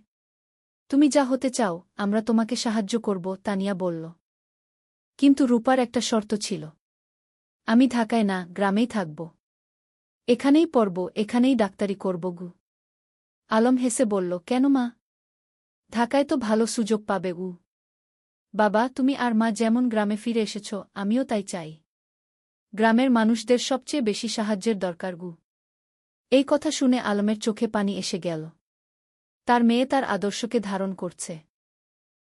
তুমি যা হতে চাও, আমরা তোমাকে সাহায্য করব, তানিয়া বলল। কিন্তু রূপার একটা শর্ত ছিল। আমি ঢাকায় না, গ্রামেই থাকব। এখানেই পড়ব, এখানেই ডাক্তারি করব গু। আলম হেসে বলল, কেন মা? ঢাকায় তো ভালো সুযোগ পাবে গু। বাবা, তুমি আর মা যেমন গ্রামে ফিরে এসেছ, আমিও তাই চাই। গ্রামের মানুষদের সবচেয়ে বেশি সাহায্যের দরকার গু। এই কথা শুনে আলমের চোখে পানি এসে গেল। তার মেয়ে তার আদর্শকে ধারণ করছে।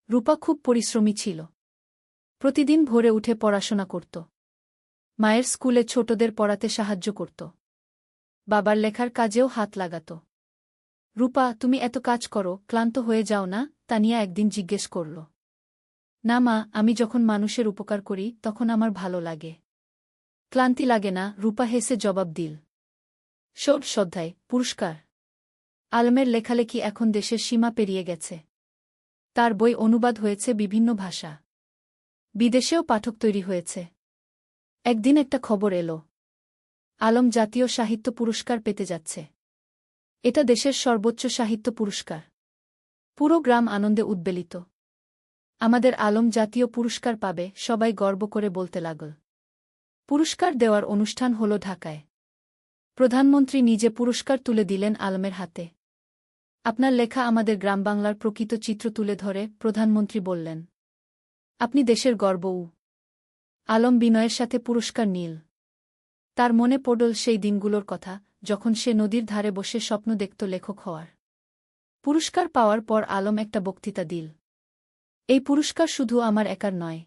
রূপা খুব পরিশ্রমী ছিল। প্রতিদিন ভোরে উঠে পড়াশোনা করত। মায়ের স্কুলে ছোটদের পড়াতে সাহায্য করত। বাবার লেখার কাজেও হাত লাগাত। রূপা, তুমি এত কাজ করো, ক্লান্ত হয়ে যাও না? তানিয়া একদিন জিজ্ঞেস করল। না মা, আমি যখন মানুষের উপকার করি তখন আমার ভালো লাগে। ক্লান্তি লাগে না, রূপা হেসে জবাব দিল। শ্রদ্ধায় পুরস্কার। আলমের লেখালেখি এখন দেশের সীমা পেরিয়ে গেছে। তার বই অনুবাদ হয়েছে বিভিন্ন ভাষা। বিদেশেও পাঠক তৈরি হয়েছে। একদিন একটা খবর এলো, আলম জাতীয় সাহিত্য পুরস্কার পেতে যাচ্ছে। এটা দেশের সর্বোচ্চ সাহিত্য পুরস্কার। পুরো গ্রাম আনন্দে উদ্বেলিত। আমাদের আলম জাতীয় পুরস্কার পাবে, সবাই গর্ব করে বলতে লাগল। পুরস্কার দেওয়ার অনুষ্ঠান হল ঢাকায়। প্রধানমন্ত্রী নিজে পুরস্কার তুলে দিলেন আলমের হাতে। আপনার লেখা আমাদের গ্রামবাংলার প্রকৃত চিত্র তুলে ধরে, প্রধানমন্ত্রী বললেন। আপনি দেশের গর্ব। আলম বিনয়ের সাথে পুরস্কার নিল। তার মনে পড়ল সেই দিনগুলোর কথা, যখন সে নদীর ধারে বসে স্বপ্ন দেখত লেখক হওয়ার। পুরস্কার পাওয়ার পর আলম একটা বক্তৃতা দিল। এই পুরস্কার শুধু আমার একার নয়।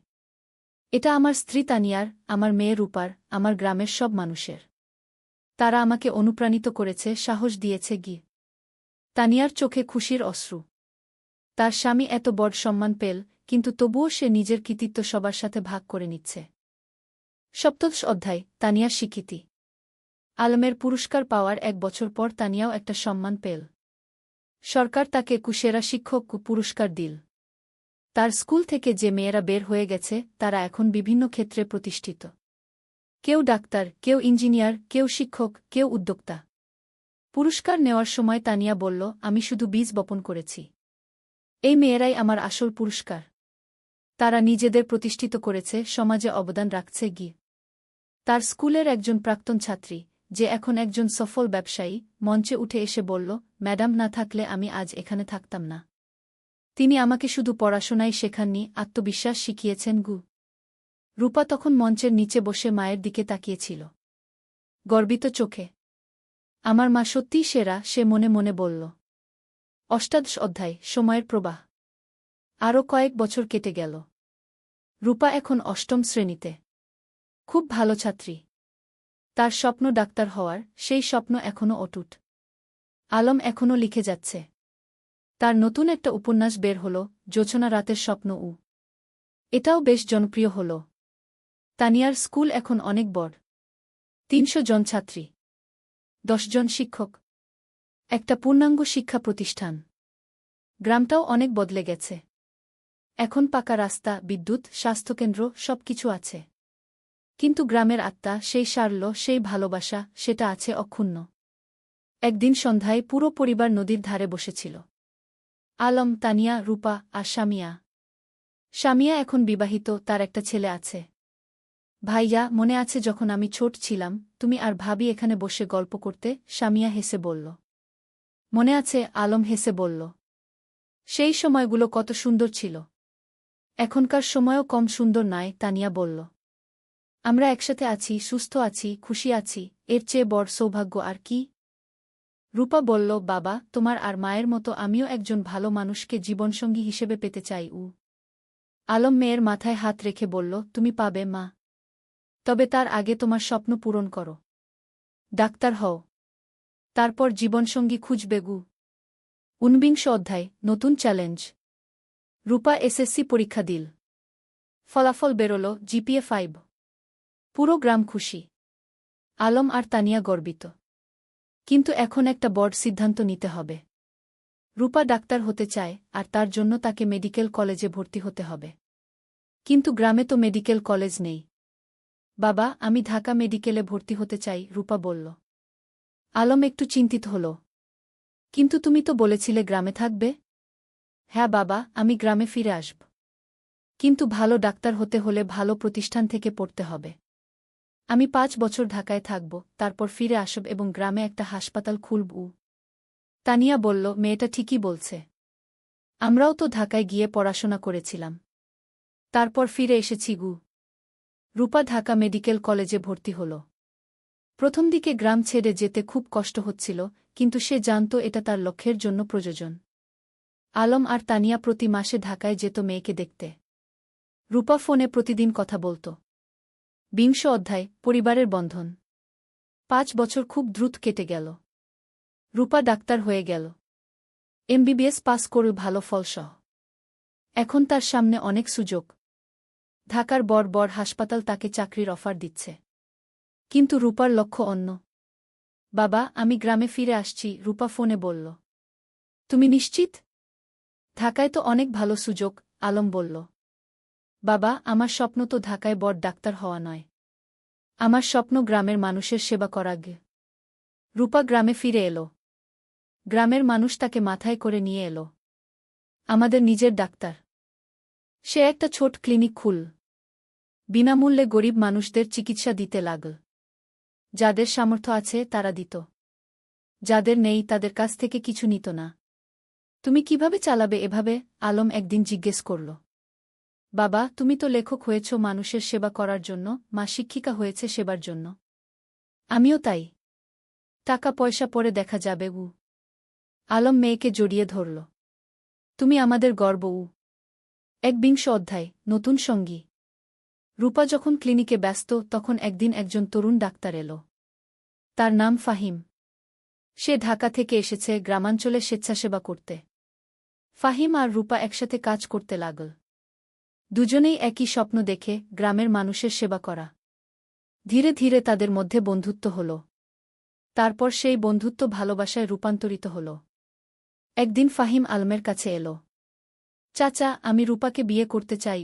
এটা আমার স্ত্রী তানিয়ার, আমার মেয়ে রূপার, আমার গ্রামের সব মানুষের। তারা আমাকে অনুপ্রাণিত করেছে, সাহস দিয়েছে গি। তানিয়ার চোখে খুশির অশ্রু। তার স্বামী এত বড় সম্মান পেল, কিন্তু তবুও সে নিজের কৃতিত্ব সবার সাথে ভাগ করে নিচ্ছে। সপ্তদশ অধ্যায়, তানিয়ার স্বীকৃতি। আলমের পুরস্কার পাওয়ার 1 বছর পর তানিয়াও একটা সম্মান পেল। সরকার তাকে কুশেরা শিক্ষক পুরস্কার দিল। তার স্কুল থেকে যে মেয়েরা বের হয়ে গেছে তারা এখন বিভিন্ন ক্ষেত্রে প্রতিষ্ঠিত। কেউ ডাক্তার, কেউ ইঞ্জিনিয়ার, কেউ শিক্ষক, কেউ উদ্যোক্তা। পুরস্কার নেওয়ার সময় তানিয়া বলল, আমি শুধু বীজ বপন করেছি। এই মেয়েরাই আমার আসল পুরস্কার। তারা নিজেদের প্রতিষ্ঠিত করেছে, সমাজে অবদান রাখছে গি। তার স্কুলের একজন প্রাক্তন ছাত্রী, যে এখন একজন সফল ব্যবসায়ী, মঞ্চে উঠে এসে বলল, ম্যাডাম না থাকলে আমি আজ এখানে থাকতাম না। তিনি আমাকে শুধু পড়াশোনাই শেখাননি, আত্মবিশ্বাস শিখিয়েছেন গু। রূপা তখন মঞ্চের নিচে বসে মায়ের দিকে তাকিয়েছিল, গর্বিত চোখে। আমার মা সত্যিই সেরা, সে মনে মনে বলল। অষ্টাদশ অধ্যায়, সময়ের প্রবাহ। আরও কয়েক বছর কেটে গেল। রূপা এখন 8ম শ্রেণীতে। খুব ভালো ছাত্রী। তার স্বপ্ন ডাক্তার হওয়ার, সেই স্বপ্ন এখনও অটুট। আলম এখনও লিখে যাচ্ছে। তার নতুন একটা উপন্যাস বের হল, জোছনা রাতের স্বপ্ন। এটাও বেশ জনপ্রিয় হল। তানিয়ার স্কুল এখন অনেক বড়। 300 জন ছাত্রী, 10 জন শিক্ষক, একটা পূর্ণাঙ্গ শিক্ষা প্রতিষ্ঠান। গ্রামটাও অনেক বদলে গেছে। এখন পাকা রাস্তা, বিদ্যুৎ, স্বাস্থ্যকেন্দ্র, সবকিছু আছে। কিন্তু গ্রামের আত্মা, সেই সারল্য, সেই ভালোবাসা, সেটা আছে অক্ষুণ্ণ। একদিন সন্ধ্যায় পুরো পরিবার নদীর ধারে বসেছিল। আলম, তানিয়া, রূপা আর সামিয়া। সামিয়া এখন বিবাহিত, তার একটা ছেলে আছে। ভাইয়া, মনে আছে যখন আমি ছোট ছিলাম, তুমি আর ভাবি এখানে বসে গল্প করতে? সামিয়া হেসে বলল। মনে আছে, আলম হেসে বলল। সেই সময়গুলো কত সুন্দর ছিল। এখনকার সময়ও কম সুন্দর নয়, তানিয়া বলল। আমরা একসাথে আছি, সুস্থ আছি, খুশি আছি, এর চেয়ে বড় সৌভাগ্য আর কি? রূপা বলল, বাবা, তোমার আর মায়ের মতো আমিও একজন ভালো মানুষকে জীবনসঙ্গী হিসেবে পেতে চাই। আলম মেয়ের মাথায় হাত রেখে বলল, তুমি পাবে মা। তবে তার আগে তোমার স্বপ্ন পূরণ করো। ডাক্তার হও। তারপর জীবনসঙ্গী খুঁজবে গু। 49 অধ্যায়, নতুন চ্যালেঞ্জ। রূপা এসএসসি পরীক্ষা দিল। ফলাফল বেরোল, জিপিএ 5। পুরো গ্রাম খুশি। আলম আর তানিয়া গর্বিত। কিন্তু এখন একটা বড় সিদ্ধান্ত নিতে হবে। রূপা ডাক্তার হতে চায়, আর তার জন্য তাকে মেডিকেল কলেজে ভর্তি হতে হবে। কিন্তু গ্রামে তো মেডিকেল কলেজ নেই। বাবা, আমি ঢাকা মেডিকেলে ভর্তি হতে চাই, রূপা বলল। আলম একটু চিন্তিত হল। কিন্তু তুমি তো বলেছিলে গ্রামে থাকবে। হ্যাঁ বাবা, আমি গ্রামে ফিরে আসব। কিন্তু ভালো ডাক্তার হতে হলে ভালো প্রতিষ্ঠান থেকে পড়তে হবে। আমি 5 বছর ঢাকায় থাকব, তারপর ফিরে আসব এবং গ্রামে একটা হাসপাতাল খুলব। তানিয়া বলল, মেয়েটা ঠিকই বলছে। আমরাও তো ঢাকায় গিয়ে পড়াশোনা করেছিলাম। তারপর ফিরে এসেছি গু। রূপা ঢাকা মেডিকেল কলেজে ভর্তি হল। প্রথম দিকে গ্রাম ছেড়ে যেতে খুব কষ্ট হচ্ছিল, কিন্তু সে জানত এটা তার লক্ষ্যের জন্য প্রয়োজন। আলম আর তানিয়া প্রতি মাসে ঢাকায় যেত মেয়েকে দেখতে। রূপা ফোনে প্রতিদিন কথা বলত। 20 অধ্যায়, পরিবারের বন্ধন। 5 বছর খুব দ্রুত কেটে গেল। রূপা ডাক্তার হয়ে গেল। এমবিবিএস পাস করে ভালো ফলসহ। এখন তার সামনে অনেক সুযোগ। ঢাকার বড় বড় হাসপাতাল তাকে চাকরির অফার দিচ্ছে। কিন্তু রূপার লক্ষ্য অন্য। বাবা, আমি গ্রামে ফিরে আসছি, রূপা ফোনে বলল। তুমি নিশ্চিত? ঢাকায় তো অনেক ভালো সুযোগ, আলম বলল। বাবা, আমার স্বপ্ন তো ঢাকায় বড় ডাক্তার হওয়া নয়। আমার স্বপ্ন গ্রামের মানুষের সেবা করা। রূপা গ্রামে ফিরে এলো। গ্রামের মানুষ তাকে মাথায় করে নিয়ে এলো। আমাদের নিজের ডাক্তার। সে একটা ছোট ক্লিনিক খুল। বিনামূল্যে গরিব মানুষদের চিকিৎসা দিতে লাগল। যাদের সামর্থ্য আছে তারা দিত। যাদের নেই তাদের কাছ থেকে কিছু নিত না। তুমি কিভাবে চালাবে এভাবে? আলম একদিন জিজ্ঞেস করল। বাবা, তুমি তো লেখক হয়েছ মানুষের সেবা করার জন্য, মা শিক্ষিকা হয়েছে সেবার জন্য। আমিও তাই। টাকা পয়সা পরে দেখা যাবে। আলম মেয়েকে জড়িয়ে ধরল। তুমি আমাদের গর্ব। 21 অধ্যায়, নতুন সঙ্গী। রূপা যখন ক্লিনিকে ব্যস্ত তখন একদিন একজন তরুণ ডাক্তার এলো। তার নাম ফাহিম। সে ঢাকা থেকে এসেছে গ্রামাঞ্চলে স্বেচ্ছাসেবা করতে। ফাহিম আর রূপা একসাথে কাজ করতে লাগল। দুজনেই একই স্বপ্ন দেখে, গ্রামের মানুষের সেবা করা। ধীরে ধীরে তাদের মধ্যে বন্ধুত্ব হল। তারপর সেই বন্ধুত্ব ভালোবাসায় রূপান্তরিত হল। একদিন ফাহিম আলমের কাছে এলো। চাচা, আমি রূপাকে বিয়ে করতে চাই।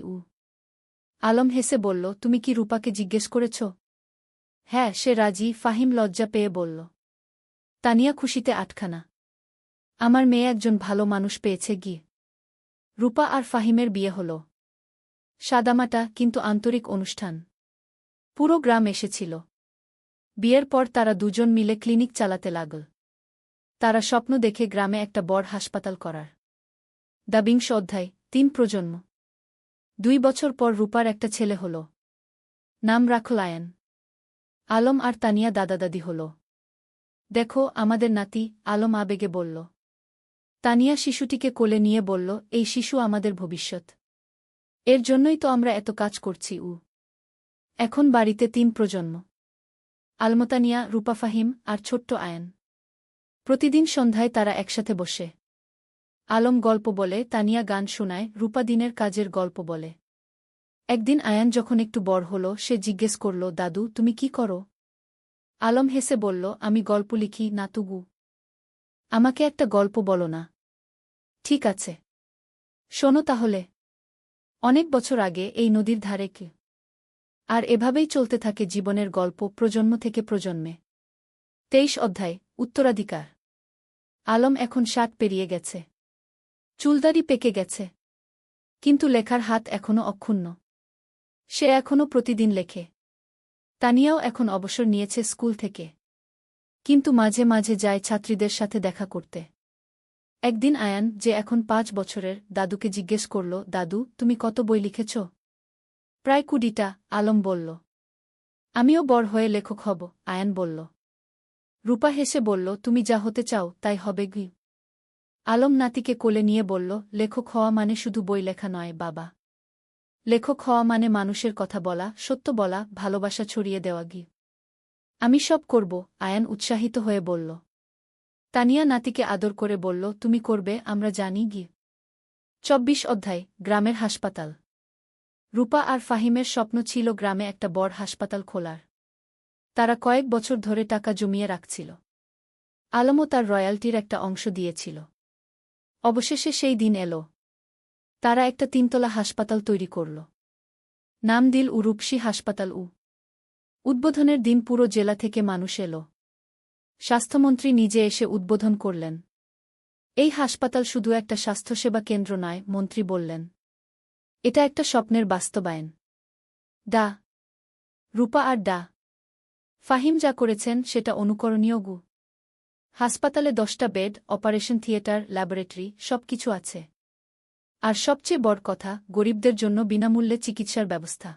আলম হেসে বলল, তুমি কি রূপাকে জিজ্ঞেস করেছ? হ্যাঁ, সে রাজি। ফাহিম লজ্জা পেয়ে বলল। তানিয়া খুশিতে আটখানা। আমার মেয়ে একজন ভালো মানুষ পেয়েছে। রূপা আর ফাহিমের বিয়ে হল। সাদামাটা কিন্তু আন্তরিক অনুষ্ঠান। পুরো গ্রাম এসেছিল। বিয়ের পর তারা দুজন মিলে ক্লিনিক চালাতে লাগল। তারা স্বপ্ন দেখে গ্রামে একটা বড় হাসপাতাল করার। 20 অধ্যায়, 3 প্রজন্ম। 2 বছর পর রূপার একটা ছেলে হল। নাম রাখল আয়ান। আলম আর তানিয়া দাদা-দাদি হল। দেখো আমাদের নাতি, আলম আবেগে বলল। তানিয়া শিশুটিকে কোলে নিয়ে বলল, এই শিশু আমাদের ভবিষ্যৎ। এর জন্যই তো আমরা এত কাজ করছি। এখন বাড়িতে 3 প্রজন্ম। আলমতানিয়া, রূপা, ফাহিম আর ছোট্ট আয়ান। প্রতিদিন সন্ধ্যায় তারা একসাথে বসে। আলম গল্প বলে, তানিয়া গান শোনায়, রূপা দিনের কাজের গল্প বলে। একদিন আয়ান যখন একটু বড় হল সে জিজ্ঞেস করল, দাদু তুমি কি করো? আলম হেসে বলল, আমি গল্প লিখি, নাতুগু। আমাকে একটা গল্প বলো না? ঠিক আছে, শোনো তাহলে। অনেক বছর আগে এই নদীর ধারে কে। আর এভাবেই চলতে থাকে জীবনের গল্প প্রজন্ম থেকে প্রজন্মে। 23 অধ্যায়, উত্তরাধিকার। আলম এখন 60 পেরিয়ে গেছে। চুলদাড়ি পেকে গেছে। কিন্তু লেখার হাত এখনও অক্ষুণ্ণ। সে এখনও প্রতিদিন লেখে। তানিয়াও এখন অবসর নিয়েছে স্কুল থেকে। কিন্তু মাঝে মাঝে যায় ছাত্রীদের সাথে দেখা করতে। একদিন আয়ান, যে এখন 5 বছরের, দাদুকে জিজ্ঞেস করল, দাদু তুমি কত বই লিখেছ? প্রায় 20টা, আলম বলল। আমিও বড় হয়ে লেখক হব, আয়ান বলল। রূপা হেসে বলল, তুমি যা হতে চাও তাই হবে। আলম নাতিকে কোলে নিয়ে বলল, লেখক হওয়া মানে শুধু বই লেখা নয় বাবা। লেখক হওয়া মানে মানুষের কথা বলা, সত্য বলা, ভালোবাসা ছড়িয়ে দেওয়া। আমি সব করব, আয়ান উৎসাহিত হয়ে বলল। তানিয়া নাতিকে আদর করে বলল, তুমি করবে, আমরা জানি। 24 অধ্যায়, গ্রামের হাসপাতাল। রূপা আর ফাহিমের স্বপ্ন ছিল গ্রামে একটা বড় হাসপাতাল খোলার। তারা কয়েক বছর ধরে টাকা জমিয়ে রাখছিল। আলমও তার রয়্যালটির একটা অংশ দিয়েছিল। অবশেষে সেই দিন এলো। তারা একটা 3তলা হাসপাতাল তৈরি করল। নাম দিল রূপসী হাসপাতাল। উদ্বোধনের দিন পুরো জেলা থেকে মানুষ এলো। স্বাস্থ্যমন্ত্রী নিজে এসে উদ্বোধন করলেন। এই হাসপাতাল শুধু একটা স্বাস্থ্যসেবা কেন্দ্র নয়, মন্ত্রী বললেন। এটা একটা স্বপ্নের বাস্তবায়ন। রূপা আর ফাহিম যা করেছেন সেটা অনুকরণীয় গু। হাসপাতালে 10টা বেড, অপারেশন থিয়েটার, ল্যাবরেটরি, সব কিছু আছে। আর সবচেয়ে বড় কথা, গরিবদের জন্য বিনামূল্যে চিকিৎসার ব্যবস্থা।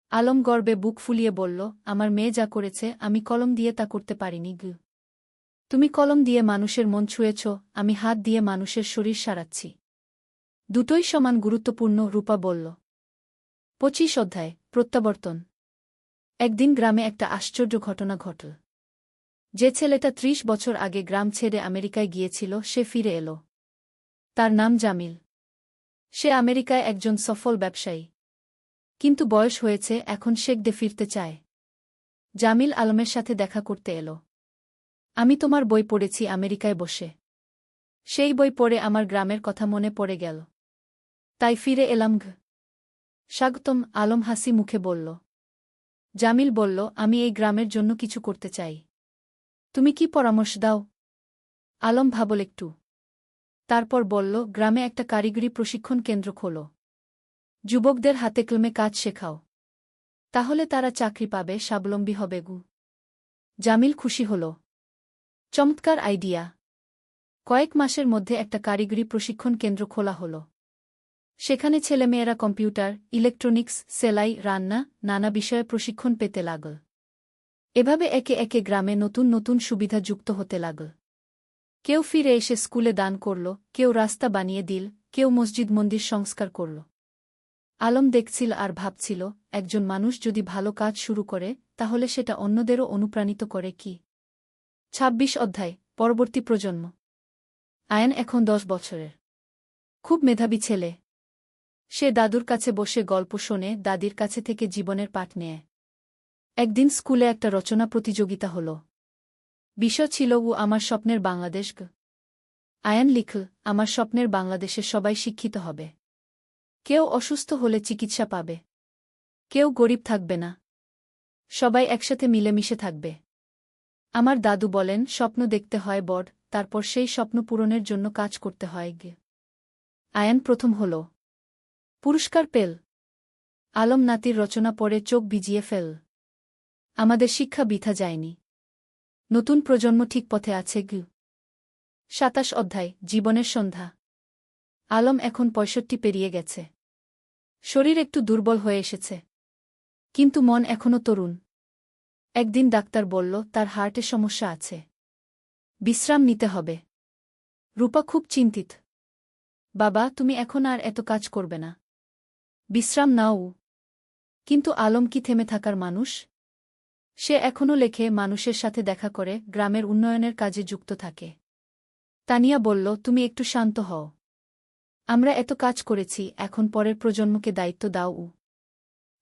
আলম গর্বে বুক ফুলিয়ে বলল, আমার মেয়ে যা করেছে আমি কলম দিয়ে তা করতে পারিনি গু। তুমি কলম দিয়ে মানুষের মন ছুঁয়েছ, আমি হাত দিয়ে মানুষের শরীর সারাচ্ছি। দুটোই সমান গুরুত্বপূর্ণ, রূপা বলল। 25 অধ্যায়, প্রত্যাবর্তন। একদিন গ্রামে একটা আশ্চর্য ঘটনা ঘটল। যে ছেলেটা 30 বছর আগে গ্রাম ছেড়ে আমেরিকায় গিয়েছিল সে ফিরে এলো। তার নাম জামিল। সে আমেরিকায় একজন সফল ব্যবসায়ী। কিন্তু বয়স হয়েছে, এখন শেখদে ফিরতে চায়। জামিল আলমের সাথে দেখা করতে এলো। আমি তোমার বই পড়েছি আমেরিকায় বসে। সেই বই পড়ে আমার গ্রামের কথা মনে পড়ে গেল। তাই ফিরে এলাম ঘ। স্বাগতম, আলম হাসি মুখে বলল। জামিল বলল, আমি এই গ্রামের জন্য কিছু করতে চাই। তুমি কি পরামর্শ দাও? আলম ভাবল একটু। তারপর বলল, গ্রামে একটা কারিগরি প্রশিক্ষণ কেন্দ্র খোলো। যুবকদের হাতে কলমে কাজ শেখাও। তাহলে তারা চাকরি পাবে, স্বাবলম্বী হবে গু। জামিল খুশি হল। চমৎকার আইডিয়া। কয়েক মাসের মধ্যে একটা কারিগরি প্রশিক্ষণ কেন্দ্র খোলা হল। সেখানে ছেলেমেয়েরা কম্পিউটার, ইলেকট্রনিক্স, সেলাই, রান্না, নানা বিষয়ে প্রশিক্ষণ পেতে লাগল। এভাবে একে একে গ্রামে নতুন নতুন সুবিধা যুক্ত হতে লাগল। কেউ ফিরে এসে স্কুলে দান করল, কেউ রাস্তা বানিয়ে দিল, কেউ মসজিদ মন্দির সংস্কার করল। আলম দেখছিল আর ভাবছিল, একজন মানুষ যদি ভালো কাজ শুরু করে তাহলে সেটা অন্যদেরও অনুপ্রাণিত করে কি। 26 অধ্যায়, পরবর্তী প্রজন্ম। আয়ান এখন 10 বছরের। খুব মেধাবী ছেলে। সে দাদুর কাছে বসে গল্প শোনে, দাদির কাছে থেকে জীবনের পাঠ নেয়। একদিন স্কুলে একটা রচনা প্রতিযোগিতা হল। বিষয় ছিল আমার স্বপ্নের বাংলাদেশ গ। আয়ান লিখল, আমার স্বপ্নের বাংলাদেশে সবাই শিক্ষিত হবে। কেউ অসুস্থ হলে চিকিৎসা পাবে। কেউ গরিব থাকবে না। সবাই একসাথে মিলেমিশে থাকবে। আমার দাদু বলেন, স্বপ্ন দেখতে হয় বড়, তারপর সেই স্বপ্ন পূরণের জন্য কাজ করতে হয় গে। আয়ান প্রথম হল। পুরস্কার পেল। আলম নাতির রচনা পড়ে চোখ ভিজিয়ে ফেল। আমাদের শিক্ষা বৃথা যায়নি। নতুন প্রজন্ম ঠিক পথে আছে গু। 27 অধ্যায়, জীবনের সন্ধ্যা। আলম এখন 65 পেরিয়ে গেছে। শরীর একটু দুর্বল হয়ে এসেছে। কিন্তু মন এখনও তরুণ। একদিন ডাক্তার বলল, তার হার্টে সমস্যা আছে। বিশ্রাম নিতে হবে। রূপা খুব চিন্তিত। বাবা, তুমি এখন আর এত কাজ করবে না। বিশ্রাম নাও। কিন্তু আলম কি থেমে থাকার মানুষ? সে এখনও লেখে, মানুষের সাথে দেখা করে, গ্রামের উন্নয়নের কাজে যুক্ত থাকে। তানিয়া বলল, তুমি একটু শান্ত হও। আমরা এত কাজ করেছি, এখন পরের প্রজন্মকে দায়িত্ব দাও।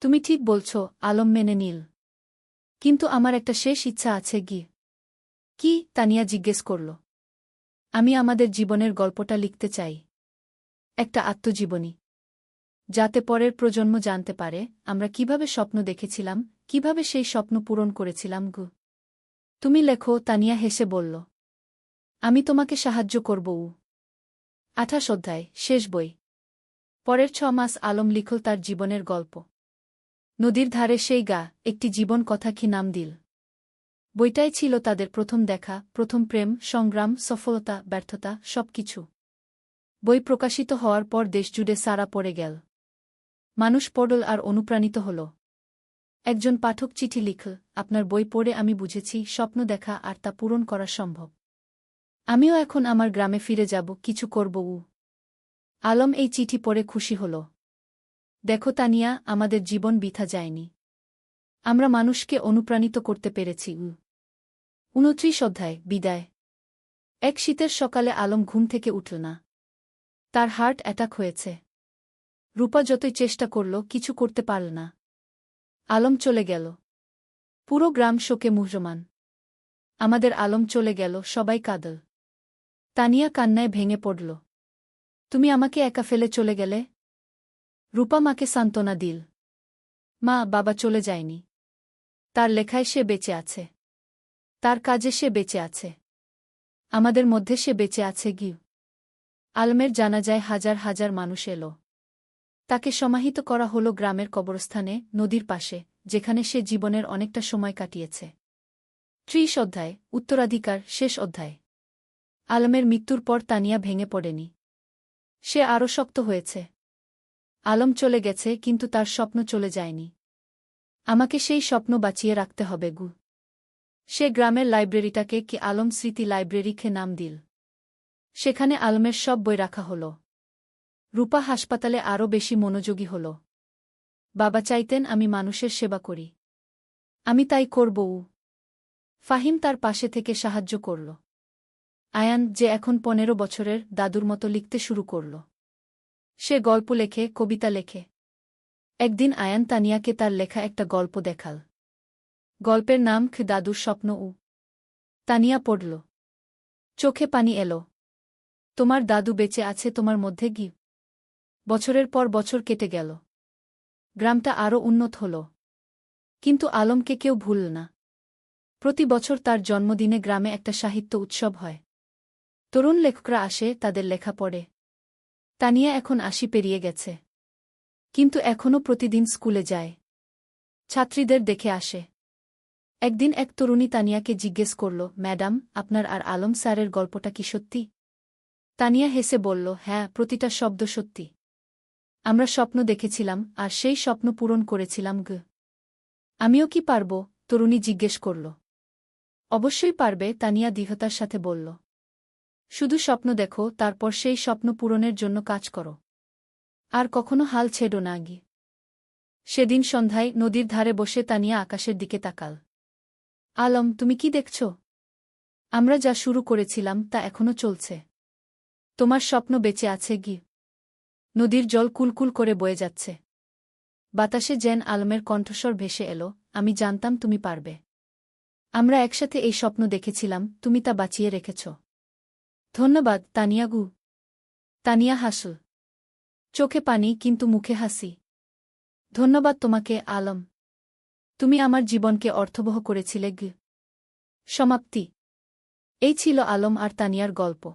তুমি ঠিক বলছ, আলম মেনে নিল। কিন্তু আমার একটা শেষ ইচ্ছা আছে গি। কি? তানিয়া জিজ্ঞেস করল। আমি আমাদের জীবনের গল্পটা লিখতে চাই। একটা আত্মজীবনী। যাতে পরের প্রজন্ম জানতে পারে আমরা কিভাবে স্বপ্ন দেখেছিলাম, কিভাবে সেই স্বপ্ন পূরণ করেছিলাম গু। তুমি লেখো, তানিয়া হেসে বলল। আমি তোমাকে সাহায্য করব। 28 অধ্যায়, শেষ বই। পরের 6 মাস আলম লিখল তার জীবনের গল্প। নদীর ধারে সেই গা, একটি জীবন কথা কি নাম দিল। বইটাই ছিল তাদের প্রথম দেখা, প্রথম প্রেম, সংগ্রাম, সফলতা, ব্যর্থতা, সবকিছু। বই প্রকাশিত হওয়ার পর দেশজুড়ে সাড়া পড়ে গেল। মানুষ পড়ল আর অনুপ্রাণিত হল। একজন পাঠক চিঠি লিখল, আপনার বই পড়ে আমি বুঝেছি স্বপ্ন দেখা আর তা পূরণ করা সম্ভব। আমিও এখন আমার গ্রামে ফিরে যাব, কিছু করব। আলম এই চিঠি পড়ে খুশি হল। দেখো তানিয়া, আমাদের জীবন বৃথা যায়নি। আমরা মানুষকে অনুপ্রাণিত করতে পেরেছি। 29 অধ্যায়, বিদায়। এক শীতের সকালে আলম ঘুম থেকে উঠল না। তার হার্ট অ্যাটাক হয়েছে। রূপা যতই চেষ্টা করল, কিছু করতে পারল না। আলম চলে গেল। পুরো গ্রাম শোকে মুহ্যমান। আমাদের আলম চলে গেল, সবাই কাঁদল। তানিয়া কান্নায় ভেঙে পড়ল। তুমি আমাকে একা ফেলে চলে গেলে। রূপা মাকে সান্ত্বনা দিল। মা, বাবা চলে যায়নি। তার লেখায় সে বেঁচে আছে। তার কাজে সে বেঁচে আছে। আমাদের মধ্যে সে বেঁচে আছে গি। আলমের জানাজায় হাজার হাজার মানুষ এলো। তাকে সমাহিত করা হলো গ্রামের কবরস্থানে, নদীর পাশে, যেখানে সে জীবনের অনেকটা সময় কাটিয়েছে। ৩০ অধ্যায়, উত্তরাধিকার, শেষ অধ্যায়। আলমের মৃত্যুর পর তানিয়া ভেঙে পড়েনি। সে আরও শক্ত হয়েছে। আলম চলে গেছে, কিন্তু তার স্বপ্ন চলে যায়নি। আমাকে সেই স্বপ্ন বাঁচিয়ে রাখতে হবে গু। সে গ্রামের লাইব্রেরিটাকে কি আলম স্মৃতি লাইব্রেরিকে নাম দিল। সেখানে আলমের সব বই রাখা হল। রূপা হাসপাতালে আরও বেশি মনোযোগী হল। বাবা চাইতেন আমি মানুষের সেবা করি। আমি তাই করব। ফাহিম তার পাশে থেকে সাহায্য করল। আয়ান, যে এখন ১৫ বছরের, দাদুর মতো লিখতে শুরু করল। সে গল্প লেখে, কবিতা লেখে। একদিন আয়ান তানিয়াকে তার লেখা একটা গল্প দেখাল। গল্পের নাম দাদুর স্বপ্ন। তানিয়া পড়ল। চোখে পানি এলো। তোমার দাদু বেঁচে আছে তোমার মধ্যে গি। বছরের পর বছর কেটে গেল। গ্রামটা আরও উন্নত হল। কিন্তু আলমকে কেউ ভুলল না। প্রতি বছর তার জন্মদিনে গ্রামে একটা সাহিত্য উৎসব হয়। তরুণ লেখকরা আসে, তাদের লেখা পড়ে। তানিয়া এখন ৮০ পেরিয়ে গেছে। কিন্তু এখনও প্রতিদিন স্কুলে যায়। ছাত্রীদের দেখে আসে। একদিন এক তরুণী তানিয়াকে জিজ্ঞেস করল, ম্যাডাম, আপনার আর আলম স্যারের গল্পটা কি সত্যি? তানিয়া হেসে বলল, হ্যাঁ, প্রতিটা শব্দ সত্যি। আমরা স্বপ্ন দেখেছিলাম, আর সেই স্বপ্ন পূরণ করেছিলাম গ। আমিও কি পারব? তরুণী জিজ্ঞেস করল। অবশ্যই পারবে, তানিয়া দৃঢ়তার সাথে বলল। শুধু স্বপ্ন দেখো, তারপর সেই স্বপ্ন পূরণের জন্য কাজ করো। আর কখনো হাল ছেড়ো না গি। সেদিন সন্ধ্যায় নদীর ধারে বসে তানিয়া আকাশের দিকে তাকাল। আলম, তুমি কি দেখছ? আমরা যা শুরু করেছিলাম তা এখনো চলছে। তোমার স্বপ্ন বেঁচে আছে গি। নদীর জল কুলকুল করে বয়ে যাচ্ছে। বাতাসে যেন আলমের কণ্ঠস্বর ভেসে এলো, আমি জানতাম তুমি পারবে। আমরা একসাথে এই স্বপ্ন দেখেছিলাম, তুমি তা বাঁচিয়ে রেখেছ। ধন্যবাদ, তানিয়া গু। তানিয়া হাসল। চোখে পানি, কিন্তু মুখে হাসি। ধন্যবাদ তোমাকে, আলম। তুমি আমার জীবনকে অর্থবহ করেছিলে গি। সমাপ্তি। এই ছিল আলম আর তানিয়ার গল্প।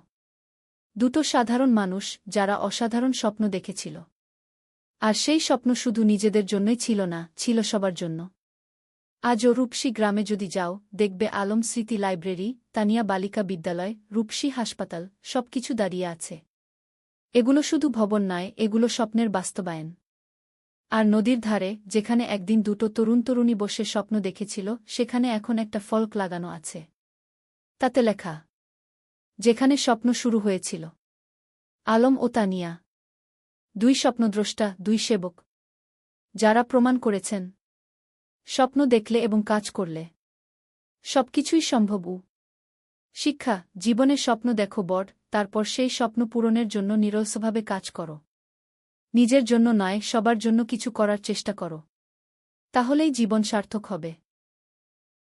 দুটো সাধারণ মানুষ, যারা অসাধারণ স্বপ্ন দেখেছিল। আর সেই স্বপ্ন শুধু নিজেদের জন্যই ছিল না, ছিল সবার জন্য। আজও রূপসী গ্রামে যদি যাও, দেখবে আলম স্মৃতি লাইব্রেরি, তানিয়া বালিকা বিদ্যালয়, রূপসী হাসপাতাল, সবকিছু দাঁড়িয়ে আছে। এগুলো শুধু ভবন নয়, এগুলো স্বপ্নের বাস্তবায়ন। আর নদীর ধারে, যেখানে একদিন দুটো তরুণী বসে স্বপ্ন দেখেছিল, সেখানে এখন একটা ফলক লাগানো আছে। তাতে লেখা, যেখানে স্বপ্ন শুরু হয়েছিল। আলম ও তানিয়া, দুই স্বপ্নদ্রষ্টা, দুই সেবক, যারা প্রমাণ করেছেন, স্বপ্ন দেখলে এবং কাজ করলে সবকিছুই সম্ভব। শিক্ষা, জীবনে স্বপ্ন দেখো বড়, তারপর সেই স্বপ্ন পূরণের জন্য নিরলসভাবে কাজ করো। নিজের জন্য নয়, সবার জন্য কিছু করার চেষ্টা করো। তাহলেই জীবন সার্থক হবে।